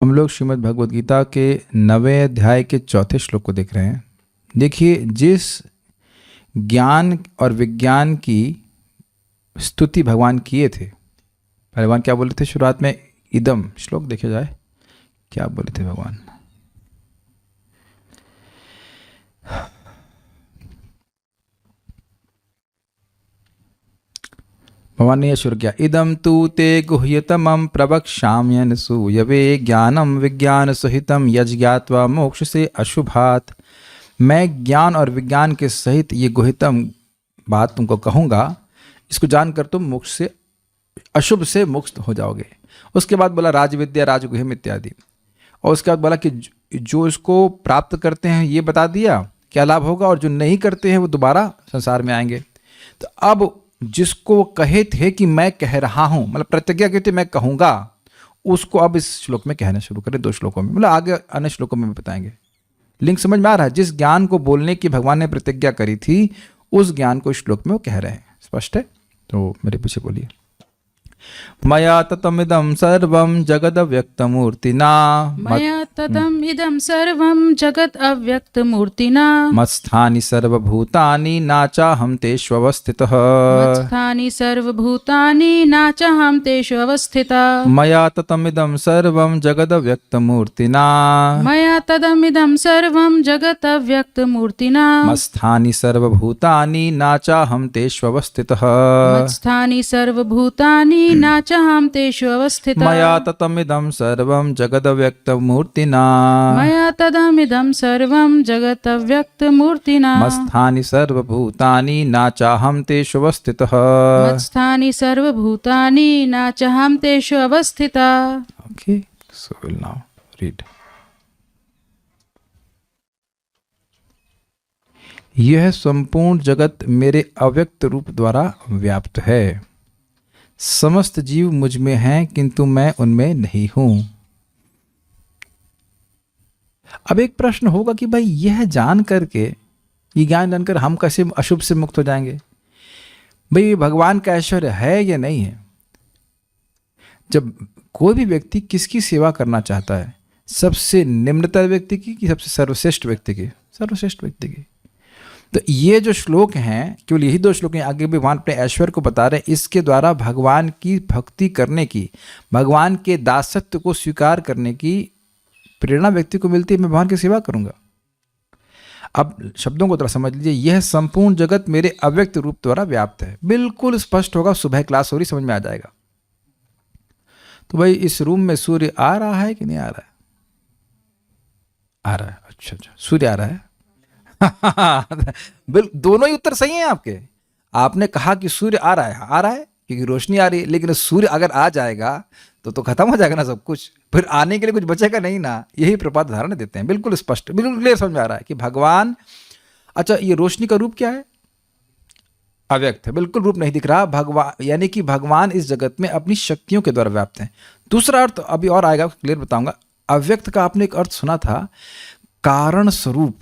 हम लोग श्रीमद् भगवद गीता के 9वें अध्याय के 4थे श्लोक को देख रहे हैं। देखिए, जिस ज्ञान और विज्ञान की स्तुति भगवान किए थे, भगवान क्या बोले थे शुरुआत में? इदम। श्लोक देखे जाए, क्या बोले थे भगवान? भगवान ने यह शुरू किया, इदम तू ते गुह्यतमं प्रवक्ष्याम्यन सूयवे ज्ञानम विज्ञान सहितम यज्ञात्वा मोक्ष से अशुभात। मैं ज्ञान और विज्ञान के सहित ये गुह्यतम बात तुमको कहूँगा, इसको जानकर तुम मोक्ष से, अशुभ से मुक्त हो जाओगे। उसके बाद बोला राजविद्या राजगुह्यम इत्यादि, और उसके बाद बोला कि जो इसको प्राप्त करते हैं ये बता दिया क्या लाभ होगा, और जो नहीं करते हैं वो दोबारा संसार में आएंगे। तो अब जिसको वो कहे थे कि मैं कह रहा हूं, मतलब प्रतिज्ञा की थी मैं कहूंगा, उसको अब इस श्लोक में कहना शुरू करें, 2 श्लोकों में, मतलब आगे अन्य श्लोकों में बताएंगे। लिंक समझ में आ रहा है? जिस ज्ञान को बोलने की भगवान ने प्रतिज्ञा करी थी, उस ज्ञान को इस श्लोक में वो कह रहे हैं। स्पष्ट है? तो मेरे पीछे बोलिए। मया ततमिदं सर्वं जगद अव्यक्तमूर्तिना, मया तदम इदं सर्वं जगत् अव्यक्तमूर्तिना, मत्स्थानि सर्वभूतानि नाचाहं तेष्वस्थितः। मत्स्थानि सर्वभूतानि नाचाहं तेषु अवस्थिता। मया ततमिदं सर्वं जगद अव्यक्तमूर्तिना, मया तदमिदं सर्वं जगत् अव्यक्तमूर्तिना, मत्स्थानि सर्वभूतानि नाचाहं तेष्वस्थितः। मत्स्थानि सर्वभूतानि नाचाहं तेषु अवस्थिता। मया ततमिदं सर्वं जगदव्यक्तमूर्तिना, मया तदमिदं सर्वं जगत् अव्यक्तमूर्तिना, मत्स्थानि सर्वभूतानि नाचाहं तेषु अवस्थितः। मत्स्थानि सर्वभूतानि नाचाहं तेषु अवस्थिता। Okay, so we'll now read. यह संपूर्ण जगत मेरे अव्यक्त रूप द्वारा व्याप्त है। समस्त जीव मुझ में हैं, किंतु मैं उनमें नहीं हूं। अब एक प्रश्न होगा कि भाई यह जान करके, ये ज्ञान जानकर हम कैसे अशुभ से मुक्त हो जाएंगे? भाई भगवान का ऐश्वर्य है या नहीं है? जब कोई भी व्यक्ति किसकी सेवा करना चाहता है, सबसे निम्नतर व्यक्ति की कि सबसे सर्वश्रेष्ठ व्यक्ति की? सर्वश्रेष्ठ व्यक्ति की। तो ये जो श्लोक हैं, केवल यही 2 श्लोक हैं, आगे भी भगवान अपने ऐश्वर्य को बता रहे हैं। इसके द्वारा भगवान की भक्ति करने की, भगवान के दासत्व को स्वीकार करने की प्रेरणा व्यक्ति को मिलती है। मैं भगवान की सेवा करूंगा। अब शब्दों को थोड़ा समझ लीजिए। यह संपूर्ण जगत मेरे अव्यक्त रूप द्वारा व्याप्त है। बिल्कुल स्पष्ट होगा, सुबह क्लास हो रही, समझ में आ जाएगा। तो भाई इस रूम में सूर्य आ रहा है कि नहीं आ रहा है? आ रहा है। अच्छा, सूर्य आ रहा है। दोनों ही उत्तर सही हैं आपके। आपने कहा कि सूर्य आ रहा है, आ रहा है क्योंकि रोशनी आ रही है, लेकिन सूर्य अगर आ जाएगा तो खत्म हो जाएगा ना सब कुछ, फिर आने के लिए कुछ बचेगा नहीं ना। यही प्रपात धारणा देते हैं। बिल्कुल स्पष्ट, बिल्कुल क्लियर समझ में आ रहा है कि भगवान, अच्छा ये रोशनी का रूप क्या है? अव्यक्त है, बिल्कुल रूप नहीं दिख रहा। भगवान यानी कि भगवान इस जगत में अपनी शक्तियों के द्वारा व्याप्त हैं। दूसरा अर्थ अभी और आएगा, क्लियर बताऊंगा। अव्यक्त का आपने एक अर्थ सुना था, कारण स्वरूप।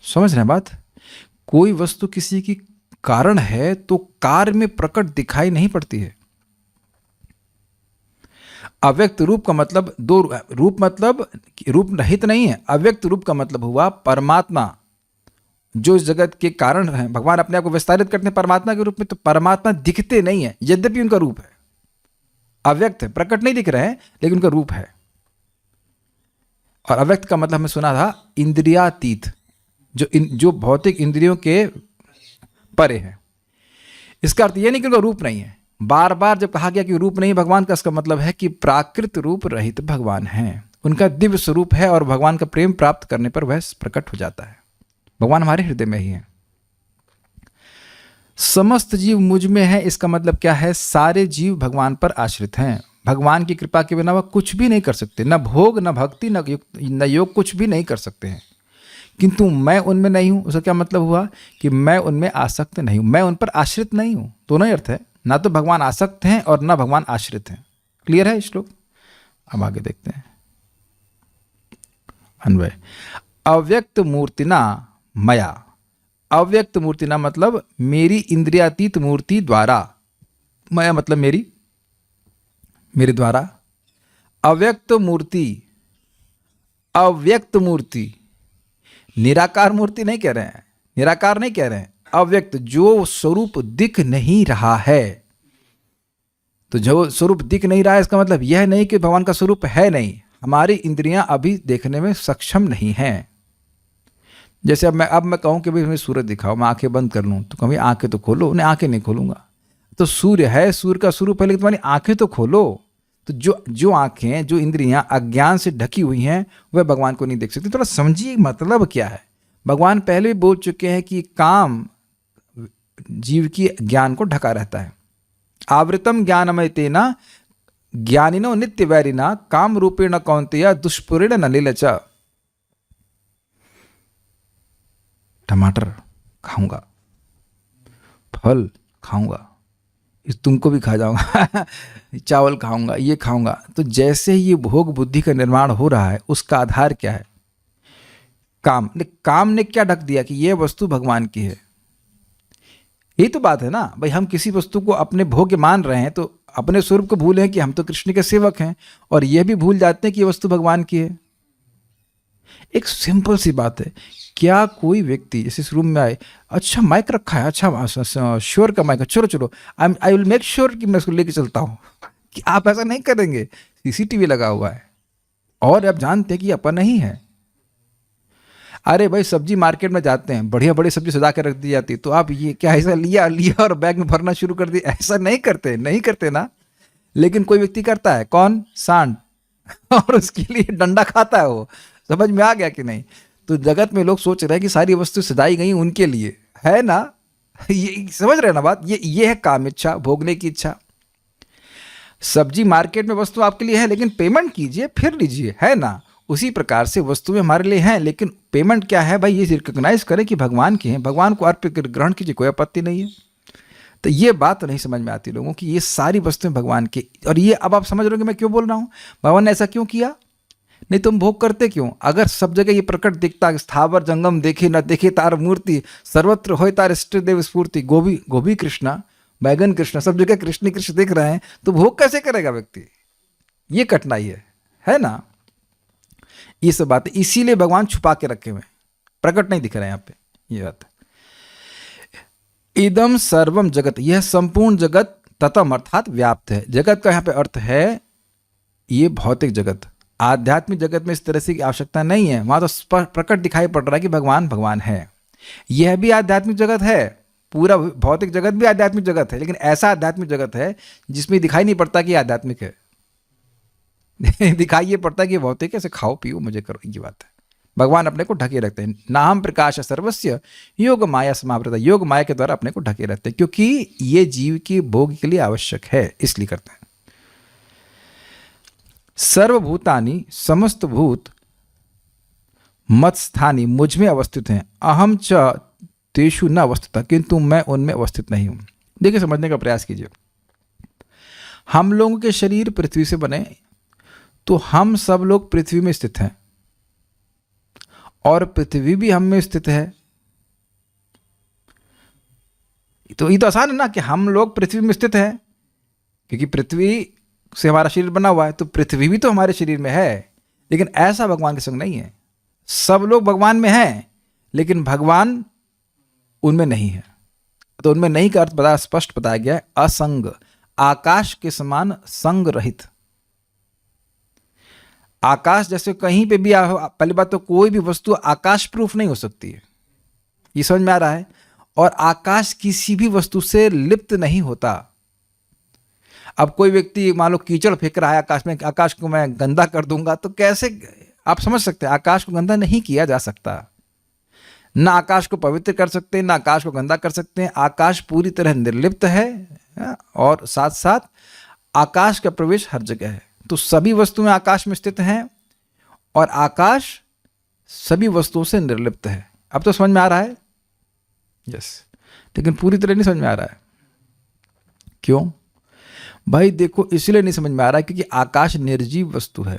समझ रहे हैं बात? कोई वस्तु किसी की कारण है तो कार्य में प्रकट दिखाई नहीं पड़ती है। अव्यक्त रूप का मतलब 2 रूप, मतलब रूप रहित नहीं है। अव्यक्त रूप का मतलब हुआ परमात्मा, जो इस जगत के कारण है। भगवान अपने आप को विस्तारित करते हैं परमात्मा के रूप में, तो परमात्मा दिखते नहीं है, यद्यपि उनका रूप है। अव्यक्त है, प्रकट नहीं दिख रहे हैं, लेकिन उनका रूप है। और अव्यक्त का मतलब हमने सुना था इंद्रियातीत, जो भौतिक इंद्रियों के परे है। इसका अर्थ यह नहीं कि उनका रूप नहीं है। बार बार जब कहा गया कि रूप नहीं भगवान का, इसका मतलब है कि प्राकृत रूप रहित भगवान हैं। उनका दिव्य स्वरूप है, और भगवान का प्रेम प्राप्त करने पर वह प्रकट हो जाता है। भगवान हमारे हृदय में ही है। समस्त जीव मुझ में है, इसका मतलब क्या है? सारे जीव भगवान पर आश्रित हैं। भगवान की कृपा के बिना वह कुछ भी नहीं कर सकते, न भोग, न भक्ति, न योग, कुछ भी नहीं कर सकते हैं। किंतु मैं उनमें नहीं हूं। उसका क्या मतलब हुआ? कि मैं उनमें आसक्त नहीं हूं, मैं उन पर आश्रित नहीं हूं। दोनों ही अर्थ है, ना तो भगवान आसक्त हैं और ना भगवान आश्रित हैं। क्लियर है श्लोक? अब आगे देखते हैं। अन्वय, अव्यक्त मूर्तिना मया। अव्यक्त मूर्तिना मतलब मेरी इंद्रियातीत मूर्ति द्वारा। मया मतलब मेरी, मेरे द्वारा अव्यक्त मूर्ति, अव्यक्त मूर्ति, निराकार मूर्ति नहीं कह रहे हैं, निराकार नहीं कह रहे हैं, अव्यक्त, जो स्वरूप दिख नहीं रहा है। तो जो स्वरूप दिख नहीं रहा है इसका मतलब यह नहीं कि भगवान का स्वरूप है नहीं, हमारी इंद्रियां अभी देखने में सक्षम नहीं हैं। जैसे अब मैं कहूं कि भाई हमें सूरज दिखाओ, मैं आंखें बंद कर लूं, तो कभी आंखें तो खोलो, उन्हें आंखें नहीं खोलूंगा। तो सूर्य है, सूर्य का स्वरूप है, लेकिन तुम्हारी आंखें तो खोलो। तो जो आंखें, जो इंद्रियां अज्ञान से ढकी हुई हैं, वह भगवान को नहीं देख सकती। थोड़ा समझिए मतलब क्या है। भगवान पहले भी बोल चुके हैं कि काम जीव की ज्ञान को ढका रहता है। आवृतम ज्ञानमय तेना ज्ञानिनो नित्य वैरिना काम रूपेण कौन्तेय दुष्पुरेण नलिलच। टमाटर खाऊंगा, फल खाऊंगा, इस तुमको भी खा जाऊंगा चावल खाऊंगा, ये खाऊंगा। तो जैसे ये भोग बुद्धि का निर्माण हो रहा है, उसका आधार क्या है? काम ने क्या ढक दिया कि ये वस्तु भगवान की है। यही तो बात है ना भाई, हम किसी वस्तु को अपने भोग्य मान रहे हैं तो अपने स्वरूप को भूले हैं कि हम तो कृष्ण के सेवक हैं, और यह भी भूल जाते हैं कि ये वस्तु भगवान की है। एक सिंपल सी बात है, क्या कोई व्यक्ति जैसे इस रूम में आए, अच्छा माइक रखा है, अच्छा श्योर का माइक है, चलो चलो आई विल मेक श्योर कि मैं उसको लेके चलता हूँ, कि आप ऐसा नहीं करेंगे। सीसीटीवी लगा हुआ है और आप जानते हैं कि अपन नहीं है। अरे भाई सब्जी मार्केट में जाते हैं, बढ़िया बड़ी सब्जी सजा के रख दी जाती है, तो आप ये क्या ऐसा लिया और बैग में भरना शुरू कर दिया? ऐसा नहीं करते ना। लेकिन कोई व्यक्ति करता है, कौन? सांड और उसके लिए डंडा खाता है वो। समझ में आ गया कि नहीं? तो जगत में लोग सोच रहे हैं कि सारी वस्तु सजाई गई उनके लिए, है ना? ये समझ रहे हैं ना बात? ये है काम इच्छा, भोगने की इच्छा। सब्जी मार्केट में वस्तु आपके लिए है, लेकिन पेमेंट कीजिए फिर लीजिए, है ना? उसी प्रकार से वस्तुएं हमारे लिए हैं, लेकिन पेमेंट क्या है भाई? ये रिकॉग्नाइज करें कि भगवान की हैं, भगवान को अर्पित कर ग्रहण कीजिए, कोई आपत्ति नहीं है। तो ये बात नहीं समझ में आती लोगों की, ये सारी वस्तुएं भगवान की। और ये अब आप समझ रहे हो कि मैं क्यों बोल रहा हूँ, भगवान ने ऐसा क्यों किया? नहीं तुम भोग करते क्यों? अगर सब जगह ये प्रकट दिखता, स्थावर जंगम देखे न देखे तार मूर्ति, सर्वत्र होय तार इष्ट देव स्फूर्ति, गोभी कृष्णा, बैगन कृष्णा, सब जगह कृष्ण कृष्ण दिख रहे हैं, तो भोग कैसे करेगा व्यक्ति? ये कठिनाई है ना? ये सब बातें इसीलिए भगवान छुपा के रखे हुए, प्रकट नहीं दिख रहे हैं यहाँ पे। ये बात है। इदम सर्वम जगत, यह संपूर्ण जगत ततम अर्थात व्याप्त है। जगत का यहाँ पे अर्थ है ये भौतिक जगत। आध्यात्मिक जगत में इस तरह से की आवश्यकता नहीं है, वहां तो प्रकट दिखाई पड़ रहा है कि भगवान है। यह भी आध्यात्मिक जगत है, पूरा भौतिक जगत भी आध्यात्मिक जगत है, लेकिन ऐसा आध्यात्मिक जगत है जिसमें दिखाई नहीं पड़ता कि आध्यात्मिक है दिखाई ये पड़ता है कि भौतिक ऐसे खाओ पियो मजे करो, ये बात है। भगवान अपने को ढके रखते हैं। नाहम प्रकाश सर्वस्य योग माया समावृता, योग माया के द्वारा अपने को ढके रहते हैं, क्योंकि ये जीव के भोग के लिए आवश्यक है, इसलिए करते हैं। सर्वभूतानि, समस्त भूत मत्स्थानी, मुझ में अवस्थित हैं। अहम च तेषु न अवस्थिता, किंतु मैं उनमें अवस्थित नहीं हूं। देखिए समझने का प्रयास कीजिए। हम लोगों के शरीर पृथ्वी से बने, तो हम सब लोग पृथ्वी में स्थित हैं और पृथ्वी भी हम में स्थित है। तो ये तो आसान है ना कि हम लोग पृथ्वी में स्थित हैं, क्योंकि पृथ्वी से हमारा शरीर बना हुआ है, तो पृथ्वी भी तो हमारे शरीर में है। लेकिन ऐसा भगवान के संग नहीं है। सब लोग भगवान में हैं, लेकिन भगवान उनमें नहीं है। तो उनमें नहीं का अर्थ बड़ा स्पष्ट बताया गया है, असंग, आकाश के समान संग रहित। आकाश जैसे कहीं पे भी पहली बात तो कोई भी वस्तु आकाश प्रूफ नहीं हो सकती है, ये समझ में आ रहा है। और आकाश किसी भी वस्तु से लिप्त नहीं होता। अब कोई व्यक्ति मान लो कीचड़ फेंक रहा है आकाश में, आकाश को मैं गंदा कर दूंगा, तो कैसे आप समझ सकते हैं? आकाश को गंदा नहीं किया जा सकता। ना आकाश को पवित्र कर सकते हैं, ना आकाश को गंदा कर सकते हैं। आकाश पूरी तरह निर्लिप्त है और साथ साथ आकाश का प्रवेश हर जगह है। तो सभी वस्तुएं आकाश में स्थित हैं और आकाश सभी वस्तुओं से निर्लिप्त है। अब तो समझ में आ रहा है? यस। लेकिन पूरी तरह नहीं समझ में आ रहा है। क्यों भाई? देखो इसलिए नहीं समझ में आ रहा है क्योंकि आकाश निर्जीव वस्तु है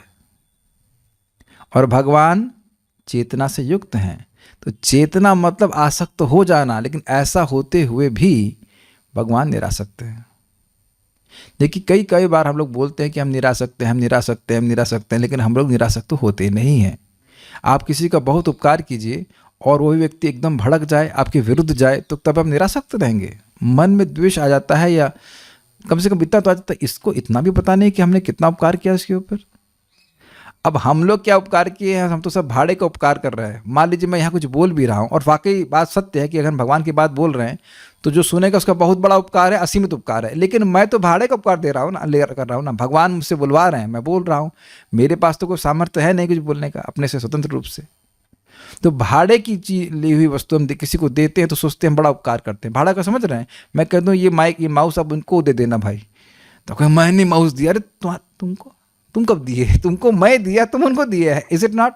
और भगवान चेतना से युक्त हैं। तो चेतना मतलब आसक्त हो जाना, लेकिन ऐसा होते हुए भी भगवान निरासक्त हैं। देखिए कई कई बार हम लोग बोलते हैं कि हम निरासक्त हैं, हम निरासक्त हैं, हम निरासक्त हैं, लेकिन हम लोग निरासक्त होते नहीं हैं। आप किसी का बहुत उपकार कीजिए और वही व्यक्ति एकदम भड़क जाए, आपके विरुद्ध जाए, तो तब आप निरासक्त रहेंगे। मन में द्वेष आ जाता है, या कम से कम इतना तो आ जाता है, इसको इतना भी पता नहीं कि हमने कितना उपकार किया इसके ऊपर। अब हम लोग क्या उपकार किए हैं, हम तो सब भाड़े का उपकार कर रहे हैं। मान लीजिए मैं यहाँ कुछ बोल भी रहा हूँ और वाकई बात सत्य है कि अगर हम भगवान की बात बोल रहे हैं तो जो सुनेगा उसका बहुत बड़ा उपकार है, असीमित उपकार है, लेकिन मैं तो भाड़े का उपकार दे रहा हूँ ना, ले कर रहा हूँ ना। भगवान मुझसे बुलवा रहे हैं, मैं बोल रहा हूँ, मेरे पास तो कोई सामर्थ्य है नहीं कुछ बोलने का अपने से स्वतंत्र रूप से। तो भाड़े की चीज ली हुई वस्तु हम किसी को देते हैं तो सोचते हैं हम बड़ा उपकार करते हैं। भाड़ा का समझ रहे हैं? मैं कहता हूँ ये माइक, ये माउस अब उनको दे देना भाई, तो कोई मैंने माउस दिया। अरे तुमको, तुम कब दिए? तुमको मैं दिया, तुम उनको दिया है, इज इट नॉट?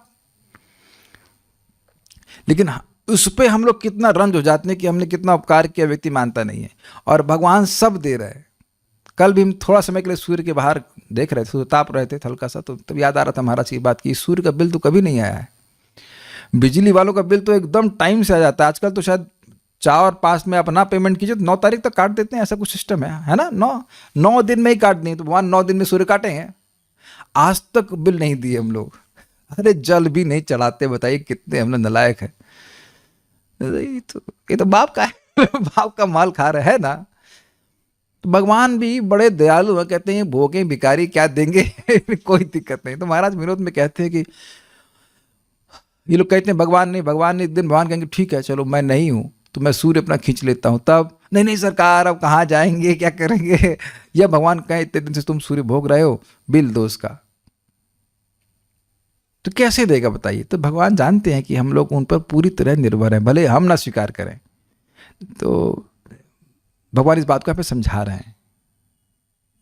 लेकिन उस पर हम लोग कितना रंज हो जाते हैं कि हमने कितना उपकार किया, व्यक्ति मानता नहीं है। और भगवान सब दे रहे हैं। कल भी हम थोड़ा समय के लिए सूर्य के बाहर देख रहे थे, ताप रहे थे हल्का सा, तो तब याद आ रहा था महाराज की बात की सूर्य का बिल तो कभी नहीं आया है। बिजली वालों का बिल तो एकदम टाइम से आ जाता है। आजकल तो शायद 4 और 5 में आप ना पेमेंट कीजिए तो 9 तारीख तक काट देते हैं, ऐसा कुछ सिस्टम है ना? 9 दिन में ही काट दें, तो भगवान 9 दिन में सूर्य काटेंगे। आज तक बिल नहीं दिए हम लोग। अरे जल भी नहीं चढ़ाते, बताइए कितने हम लोग नालायक है। ये तो बाप का है, बाप का माल खा रहे है ना। तो भगवान भी बड़े दयालु है, कहते हैं भोगे भिखारी क्या देंगे कोई दिक्कत नहीं। तो महाराज विनोद में कहते हैं कि ये लोग कहते हैं भगवान नहीं, भगवान नहीं। एक दिन भगवान कहेंगे ठीक है चलो मैं नहीं हूं तो मैं सूर्य अपना खींच लेता हूं। तब नहीं सरकार अब कहाँ जाएंगे, क्या करेंगे? या भगवान कहे इतने दिन से तुम सूर्य भोग रहे हो, बिल दो उसका। तो कैसे देगा बताइए? तो भगवान जानते हैं कि हम लोग उन पर पूरी तरह निर्भर हैं, भले हम ना स्वीकार करें। तो भगवान इस बात को यहाँ पे समझा रहे हैं,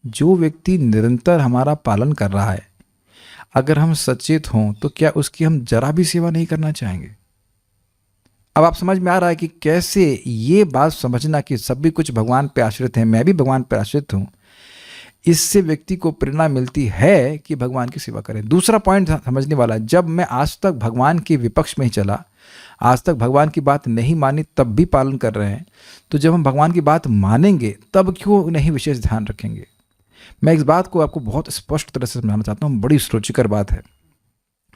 जो व्यक्ति निरंतर हमारा पालन कर रहा है, अगर हम सचेत हों तो क्या उसकी हम जरा भी सेवा नहीं करना चाहेंगे? अब आप समझ में आ रहा है कि कैसे ये बात समझना कि सभी कुछ भगवान पे आश्रित है, मैं भी भगवान पे आश्रित हूं, इससे व्यक्ति को प्रेरणा मिलती है कि भगवान की सेवा करें। दूसरा पॉइंट समझने वाला है, जब मैं आज तक भगवान के विपक्ष में ही चला, आज तक भगवान की बात नहीं मानी तब भी पालन कर रहे हैं, तो जब हम भगवान की बात मानेंगे तब क्यों नहीं विशेष ध्यान रखेंगे? मैं इस बात को आपको बहुत स्पष्ट तरह से समझाना चाहता हूँ, बड़ी रुचिकर बात है।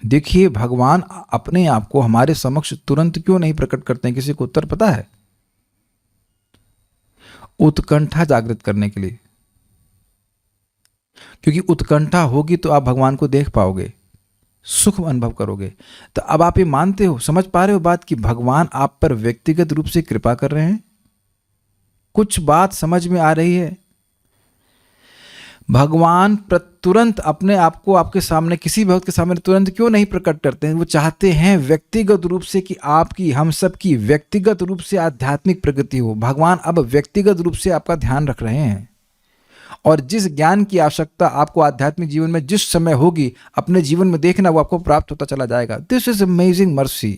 देखिए भगवान अपने आप को हमारे समक्ष तुरंत क्यों नहीं प्रकट करते हैं? किसी को उत्तर पता है? उत्कंठा जागृत करने के लिए। क्योंकि उत्कंठा होगी तो आप भगवान को देख पाओगे, सुख अनुभव करोगे। तो अब आप ये मानते हो, समझ पा रहे हो बात कि भगवान आप पर व्यक्तिगत रूप से कृपा कर रहे हैं? कुछ बात समझ में आ रही है? भगवान तुरंत अपने आप को आपके सामने, किसी भक्त के सामने तुरंत क्यों नहीं प्रकट करते हैं? वो चाहते हैं व्यक्तिगत रूप से कि आपकी, हम सब की व्यक्तिगत रूप से आध्यात्मिक प्रगति हो। भगवान अब व्यक्तिगत रूप से आपका ध्यान रख रहे हैं, और जिस ज्ञान की आवश्यकता आपको आध्यात्मिक जीवन में जिस समय होगी, अपने जीवन में देखना, वो आपको प्राप्त होता चला जाएगा। This is amazing mercy.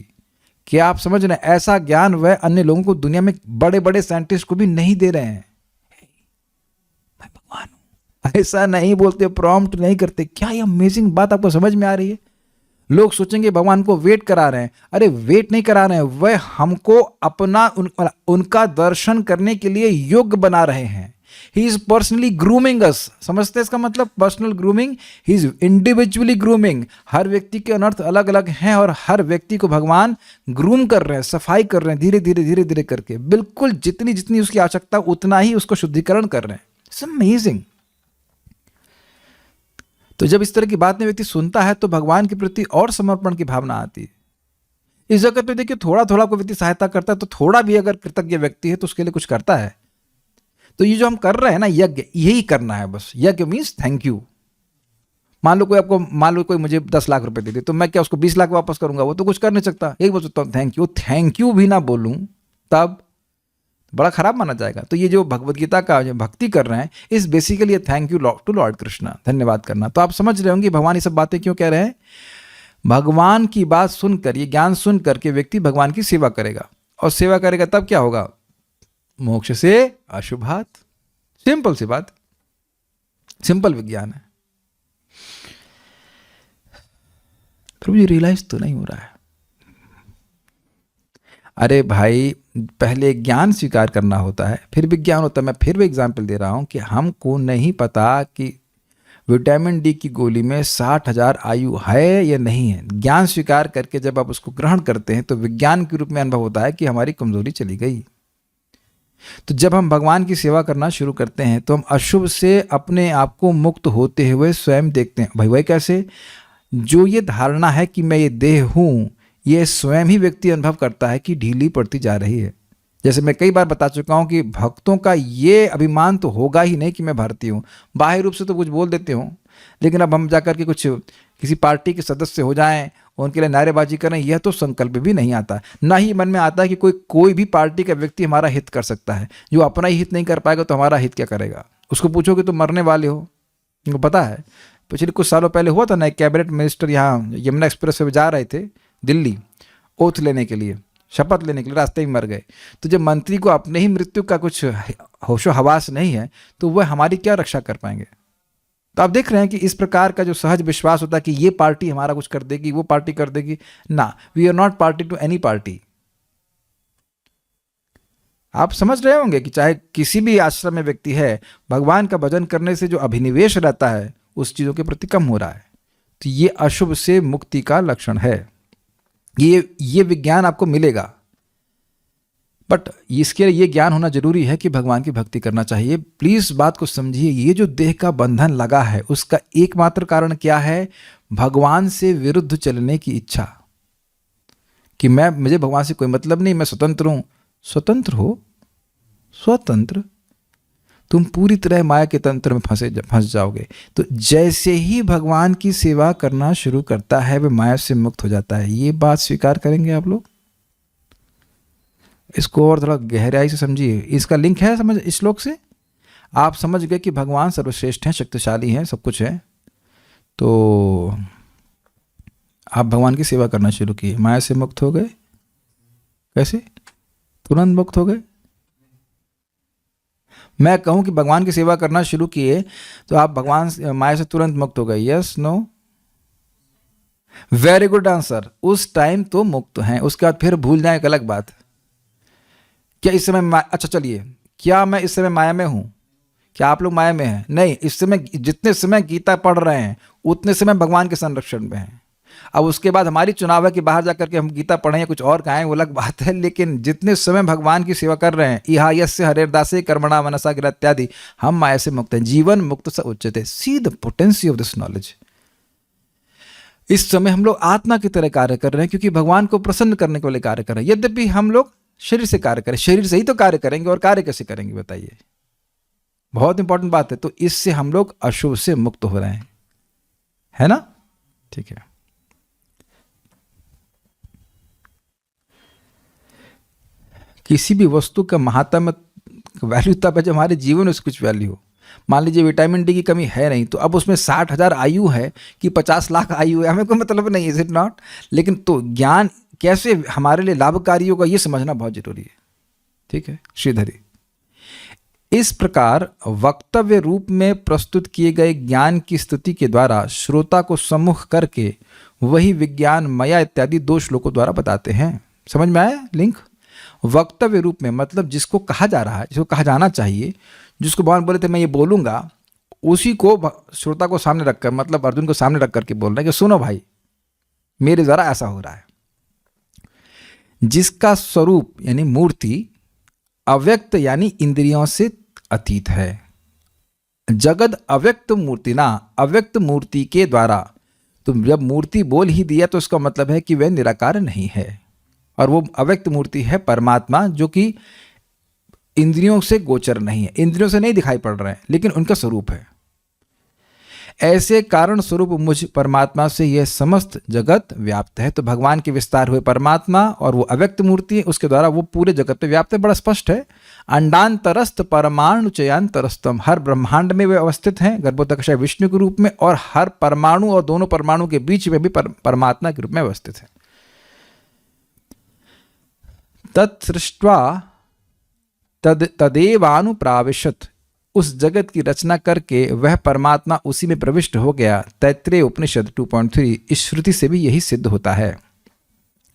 क्या आप समझ रहे हैं? ऐसा ज्ञान वह अन्य लोगों को, दुनिया में बड़े बड़े साइंटिस्ट को भी नहीं दे रहे हैं। मैं भगवान हूं ऐसा नहीं बोलते, प्रॉम्प्ट नहीं करते। क्या ये अमेजिंग बात आपको समझ में आ रही है? लोग सोचेंगे भगवान को वेट करा रहे हैं। अरे वेट नहीं करा रहे हैं, वह हमको अपना उनका दर्शन करने के लिए योग्य बना रहे हैं। He is personally grooming us। समझते हैं इसका मतलब? Personal grooming, he is individually grooming. हर व्यक्ति के अनर्थ अलग अलग हैं और हर व्यक्ति को भगवान ग्रूम कर रहे हैं, सफाई कर रहे हैं, धीरे धीरे धीरे धीरे करके, बिल्कुल जितनी जितनी उसकी आवश्यकता उतना ही उसको शुद्धिकरण कर रहे हैं। It's amazing. तो जब इस तरह की बात में व्यक्ति सुनता है तो भगवान के प्रति और समर्पण की भावना आती है। इस जगत पे देखिए थोड़ा थोड़ा कोई व्यक्ति सहायता करता है तो थोड़ा भी अगर कृतज्ञ व्यक्ति है तो उसके लिए कुछ करता है। तो ये जो हम कर रहे हैं ना यज्ञ, यही करना है बस। यज्ञ मीन्स थैंक यू। मान लो कोई मुझे 10 लाख रुपए दे दे, तो मैं क्या उसको 20 लाख वापस करूंगा? वो तो कुछ कर नहीं सकता। यही बोल सकता हूँ थैंक यू। थैंक यू भी ना बोलूं तब बड़ा खराब माना जाएगा। तो ये जो भगवत गीता का जो भक्ति कर रहे हैं, इस basically thank you to lord Krishna, धन्यवाद करना। तो आप समझ रहे होंगे भगवान ये सब बातें क्यों कह रहे हैं। भगवान की बात सुनकर, ये ज्ञान सुन करके व्यक्ति भगवान की सेवा करेगा, और सेवा करेगा तब क्या होगा? मोक्ष से अशुभात। सिंपल सी बात, सिंपल विज्ञान है। प्रभु जी रियलाइज तो नहीं हो रहा है। अरे भाई, पहले ज्ञान स्वीकार करना होता है, फिर विज्ञान होता है। मैं फिर भी एग्जाम्पल दे रहा हूँ कि हमको नहीं पता कि विटामिन डी की गोली में 60,000 आयु है या नहीं है। ज्ञान स्वीकार करके जब आप उसको ग्रहण करते हैं तो विज्ञान के रूप में अनुभव होता है कि हमारी कमजोरी चली गई। तो जब हम भगवान की सेवा करना शुरू करते हैं तो हम अशुभ से अपने आप को मुक्त होते हुए स्वयं देखते हैं। भाई कैसे? जो ये धारणा है कि मैं ये देह हूँ, ये स्वयं ही व्यक्ति अनुभव करता है कि ढीली पड़ती जा रही है। जैसे मैं कई बार बता चुका हूँ कि भक्तों का ये अभिमान तो होगा ही नहीं कि मैं भारतीय हूँ। बाह्य रूप से तो कुछ बोल देते हो, लेकिन अब हम जाकर के कुछ किसी पार्टी के सदस्य हो जाएं, उनके लिए नारेबाजी करें, यह तो संकल्प भी नहीं आता। ना ही मन में आता है कि कोई भी पार्टी का व्यक्ति हमारा हित कर सकता है। जो अपना ही हित नहीं कर पाएगा तो हमारा हित क्या करेगा? उसको पूछोगे तो मरने वाले हो। उनको पता है, पिछले कुछ सालों पहले हुआ था ना, एक कैबिनेट मिनिस्टर यहाँ यमुना एक्सप्रेस वे जा रहे थे दिल्ली ओथ लेने के लिए, शपथ लेने के लिए, रास्ते में मर गए। तो जब मंत्री को अपने ही मृत्यु का कुछ होशो हवास नहीं है तो वह हमारी क्या रक्षा कर पाएंगे? तो आप देख रहे हैं कि इस प्रकार का जो सहज विश्वास होता है कि ये पार्टी हमारा कुछ कर देगी, वो पार्टी कर देगी, ना, we are not party to any party. आप समझ रहे होंगे कि चाहे किसी भी आश्रम में व्यक्ति है, भगवान का भजन करने से जो अभिनिवेश रहता है उस चीजों के प्रति कम हो रहा है। तो ये अशुभ से मुक्ति का लक्षण है। ये विज्ञान आपको मिलेगा, बट इसके लिए ये ज्ञान होना जरूरी है कि भगवान की भक्ति करना चाहिए। प्लीज बात को समझिए, ये जो देह का बंधन लगा है उसका एकमात्र कारण क्या है? भगवान से विरुद्ध चलने की इच्छा, कि मुझे भगवान से कोई मतलब नहीं, मैं स्वतंत्र हूं। स्वतंत्र हो, स्वतंत्र, तुम पूरी तरह माया के तंत्र में फंस जाओगे। तो जैसे ही भगवान की सेवा करना शुरू करता है वह माया से मुक्त हो जाता है। ये बात स्वीकार करेंगे आप लोग? इसको और थोड़ा गहराई से समझिए। इसका लिंक है समझ इस श्लोक से। आप समझ गए कि भगवान सर्वश्रेष्ठ हैं, शक्तिशाली हैं, सब कुछ है, तो आप भगवान की सेवा करना शुरू किए, माया से मुक्त हो गए। कैसे? तुरंत मुक्त हो गए। मैं कहूं कि भगवान की सेवा करना शुरू किए तो आप भगवान माया से तुरंत मुक्त हो गए? Yes, no? Very good answer. उस टाइम तो मुक्त हैं, उसके बाद फिर भूल जाए एक अलग बात। क्या इस समय अच्छा चलिए, क्या मैं इस समय माया में हूं? क्या आप लोग माया में हैं? नहीं। इस समय जितने समय गीता पढ़ रहे हैं उतने समय भगवान के संरक्षण में हैं। अब उसके बाद हमारी चुनाव है कि बाहर जाकर के हम गीता पढ़ें या कुछ और कहें, वो अलग बात है। लेकिन जितने समय भगवान की सेवा कर रहे हैं, इहा यस्य हरेर्दासे कर्मणा मनसा गिरा इत्यादि, हम माया से मुक्त हैं। जीवन मुक्त स उच्यते। See the potency of this knowledge. इस समय हम लोग आत्मा की तरह कार्य कर रहे हैं, क्योंकि भगवान को प्रसन्न करने के लिए कार्य कर रहे हैं। यद्यपि हम लोग शरीर से कार्य करें, शरीर से ही तो कार्य करेंगे, और कार्य कैसे करेंगे बताइए? बहुत इंपॉर्टेंट बात है। तो इससे हम लोग अशुभ से मुक्त हो रहे हैं, है ना? ठीक है। किसी भी वस्तु का महात्म वैल्यू तब है जब हमारे जीवन में कुछ वैल्यू हो। मान लीजिए विटामिन डी की कमी है नहीं, तो अब उसमें 60,000 आयु है कि 50 लाख आयु है, हमें कोई मतलब नहीं, इज इट नॉट? लेकिन तो ज्ञान कैसे हमारे लिए लाभकारी होगा ये समझना बहुत जरूरी है। ठीक है श्रीधरी। इस प्रकार वक्तव्य रूप में प्रस्तुत किए गए ज्ञान की स्तुति के द्वारा श्रोता को सम्मुख करके वही विज्ञान मया इत्यादि 2 श्लोकों द्वारा बताते हैं। समझ में आया लिंक? वक्तव्य रूप में मतलब जिसको कहा जा रहा है, जिसको कहा जाना चाहिए, जिसको भगवान बोले थे मैं ये बोलूंगा, उसी को श्रोता को सामने रखकर, मतलब अर्जुन को सामने रख करके बोल रहे हैं कि सुनो भाई, मेरे द्वारा ऐसा हो रहा है। जिसका स्वरूप यानी मूर्ति अव्यक्त यानी इंद्रियों से अतीत है। जगद अव्यक्त मूर्ति ना, अव्यक्त मूर्ति के द्वारा। तो जब मूर्ति बोल ही दिया तो उसका मतलब है कि वह निराकार नहीं है, और वो अव्यक्त मूर्ति है परमात्मा, जो कि इंद्रियों से गोचर नहीं है, इंद्रियों से नहीं दिखाई पड़ रहे हैं, लेकिन उनका स्वरूप है। ऐसे कारण स्वरूप मुझ परमात्मा से यह समस्त जगत व्याप्त है। तो भगवान के विस्तार हुए परमात्मा और वो अव्यक्त मूर्ति है, उसके द्वारा वो पूरे जगत पे व्याप्त है। बड़ा स्पष्ट है। अंडांतरस्थ परमाणु चयांतरस्तम, हर ब्रह्मांड में वे अवस्थित हैं गर्भोदकशय विष्णु के रूप में, और हर परमाणु और दोनों परमाणु के बीच में भी परमात्मा के रूप में अवस्थित है। तत्सृष्ट्वा तदेवानुप्राविशत, उस जगत की रचना करके वह परमात्मा उसी में प्रविष्ट हो गया। तैत्रेय उपनिषद 2.3। इस श्रुति से भी यही सिद्ध होता है।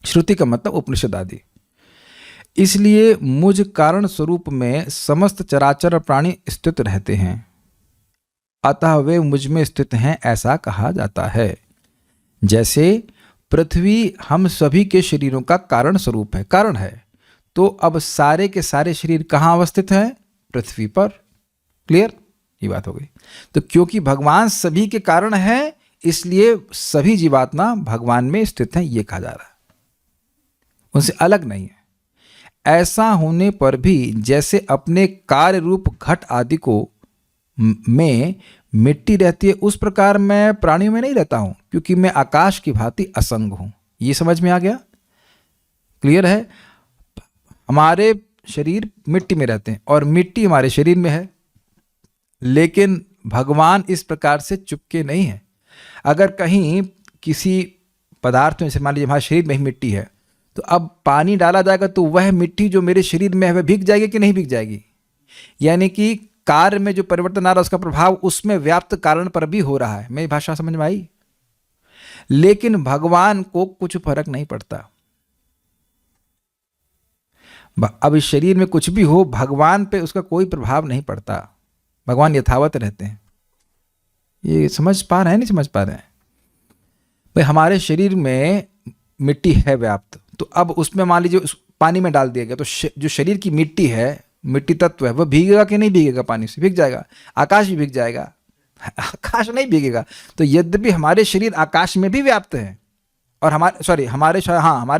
श्रुति का मतलब उपनिषद आदि। इसलिए मुझ कारण स्वरूप में समस्त चराचर प्राणी स्थित रहते हैं, अतः वे मुझ में स्थित हैं, ऐसा कहा जाता है। जैसे पृथ्वी हम सभी के शरीरों का कारण स्वरूप है, कारण है, तो अब सारे के सारे शरीर कहाँ अवस्थित हैं? पृथ्वी पर। क्लियर? ये बात हो गई। तो क्योंकि भगवान सभी के कारण है, इसलिए सभी जीवात्मा भगवान में स्थित हैं, ये कहा जा रहा है, उनसे अलग नहीं है। ऐसा होने पर भी जैसे अपने कार्य रूप घट आदि को में मिट्टी रहती है, उस प्रकार मैं प्राणियों में नहीं रहता हूं, क्योंकि मैं आकाश की भांति असंग हूं। ये समझ में आ गया? क्लियर है? हमारे शरीर मिट्टी में रहते हैं और मिट्टी हमारे शरीर में है, लेकिन भगवान इस प्रकार से चुपके नहीं है। अगर कहीं किसी पदार्थ में, जैसे मान लीजिए हमारे शरीर में ही मिट्टी है, तो अब पानी डाला जाएगा तो वह मिट्टी जो मेरे शरीर में है वह भीग जाएगी कि नहीं भीग जाएगी? यानी कि कार्य में जो परिवर्तन आ रहा है उसका प्रभाव उसमें व्याप्त कारण पर भी हो रहा है। मेरी भाषा समझ में आई? लेकिन भगवान को कुछ फर्क नहीं पड़ता। अब इस शरीर में कुछ भी हो, भगवान पे उसका कोई प्रभाव नहीं पड़ता, भगवान यथावत रहते हैं। ये समझ पा रहे हैं? नहीं समझ पा रहे हैं? भाई हमारे शरीर में मिट्टी है व्याप्त, तो अब उसमें मान लीजिए पानी में डाल दिया गया, तो जो शरीर की मिट्टी है, मिट्टी तत्व है, वह भीगेगा कि नहीं भीगेगा? पानी से भीग जाएगा। आकाश भी भीग जाएगा? आकाश नहीं भीगेगा। तो यद्यपि हमारे शरीर आकाश में भी व्याप्त है, और हमारे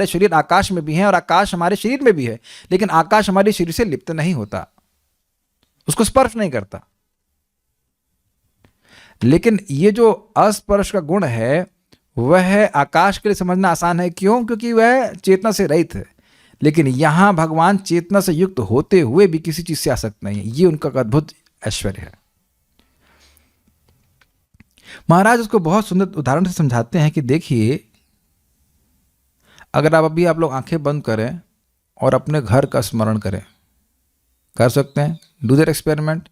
शरीर आकाश में भी हैं और आकाश हमारे शरीर में भी है, लेकिन आकाश हमारे शरीर से लिप्त नहीं होता, उसको स्पर्श नहीं करता। लेकिन ये जो अस्पर्श का गुण है वह आकाश के लिए समझना आसान है। क्यों? क्योंकि वह चेतना से रहित है। लेकिन यहां भगवान चेतना से युक्त होते हुए भी किसी चीज से आसक्त नहीं है। ये उनका अद्भुत ऐश्वर्य है। महाराज उसको बहुत सुंदर उदाहरण से समझाते हैं कि देखिए, अगर आप लोग आंखें बंद करें और अपने घर का स्मरण करें, कर सकते हैं, डू दैट एक्सपेरिमेंट।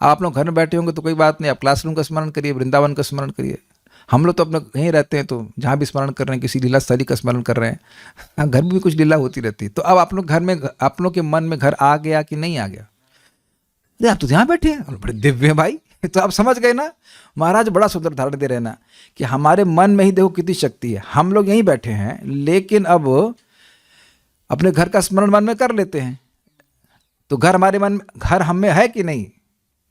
आप लोग घर में बैठे होंगे तो कोई बात नहीं, आप क्लासरूम का स्मरण करिए, वृंदावन का स्मरण करिए। हम लोग तो अपने यहीं रहते हैं, तो जहाँ भी स्मरण कर रहे हैं, किसी लीला स्थली का स्मरण कर रहे हैं, घर में भी कुछ लीला होती रहती है। तो अब आप लोग घर में, आप लोग के मन में घर आ गया कि नहीं आ गया? आप तो जहाँ बैठे हैं, बड़े दिव्य हैं भाई। तो आप समझ गए ना? महाराज बड़ा सुंदर उदाहरण दे रहे हैं ना, कि हमारे मन में ही देखो कितनी शक्ति है। हम लोग यहीं बैठे हैं, लेकिन अब अपने घर का स्मरण मन में कर लेते हैं, तो घर हमारे मन में, घर हम में है कि नहीं?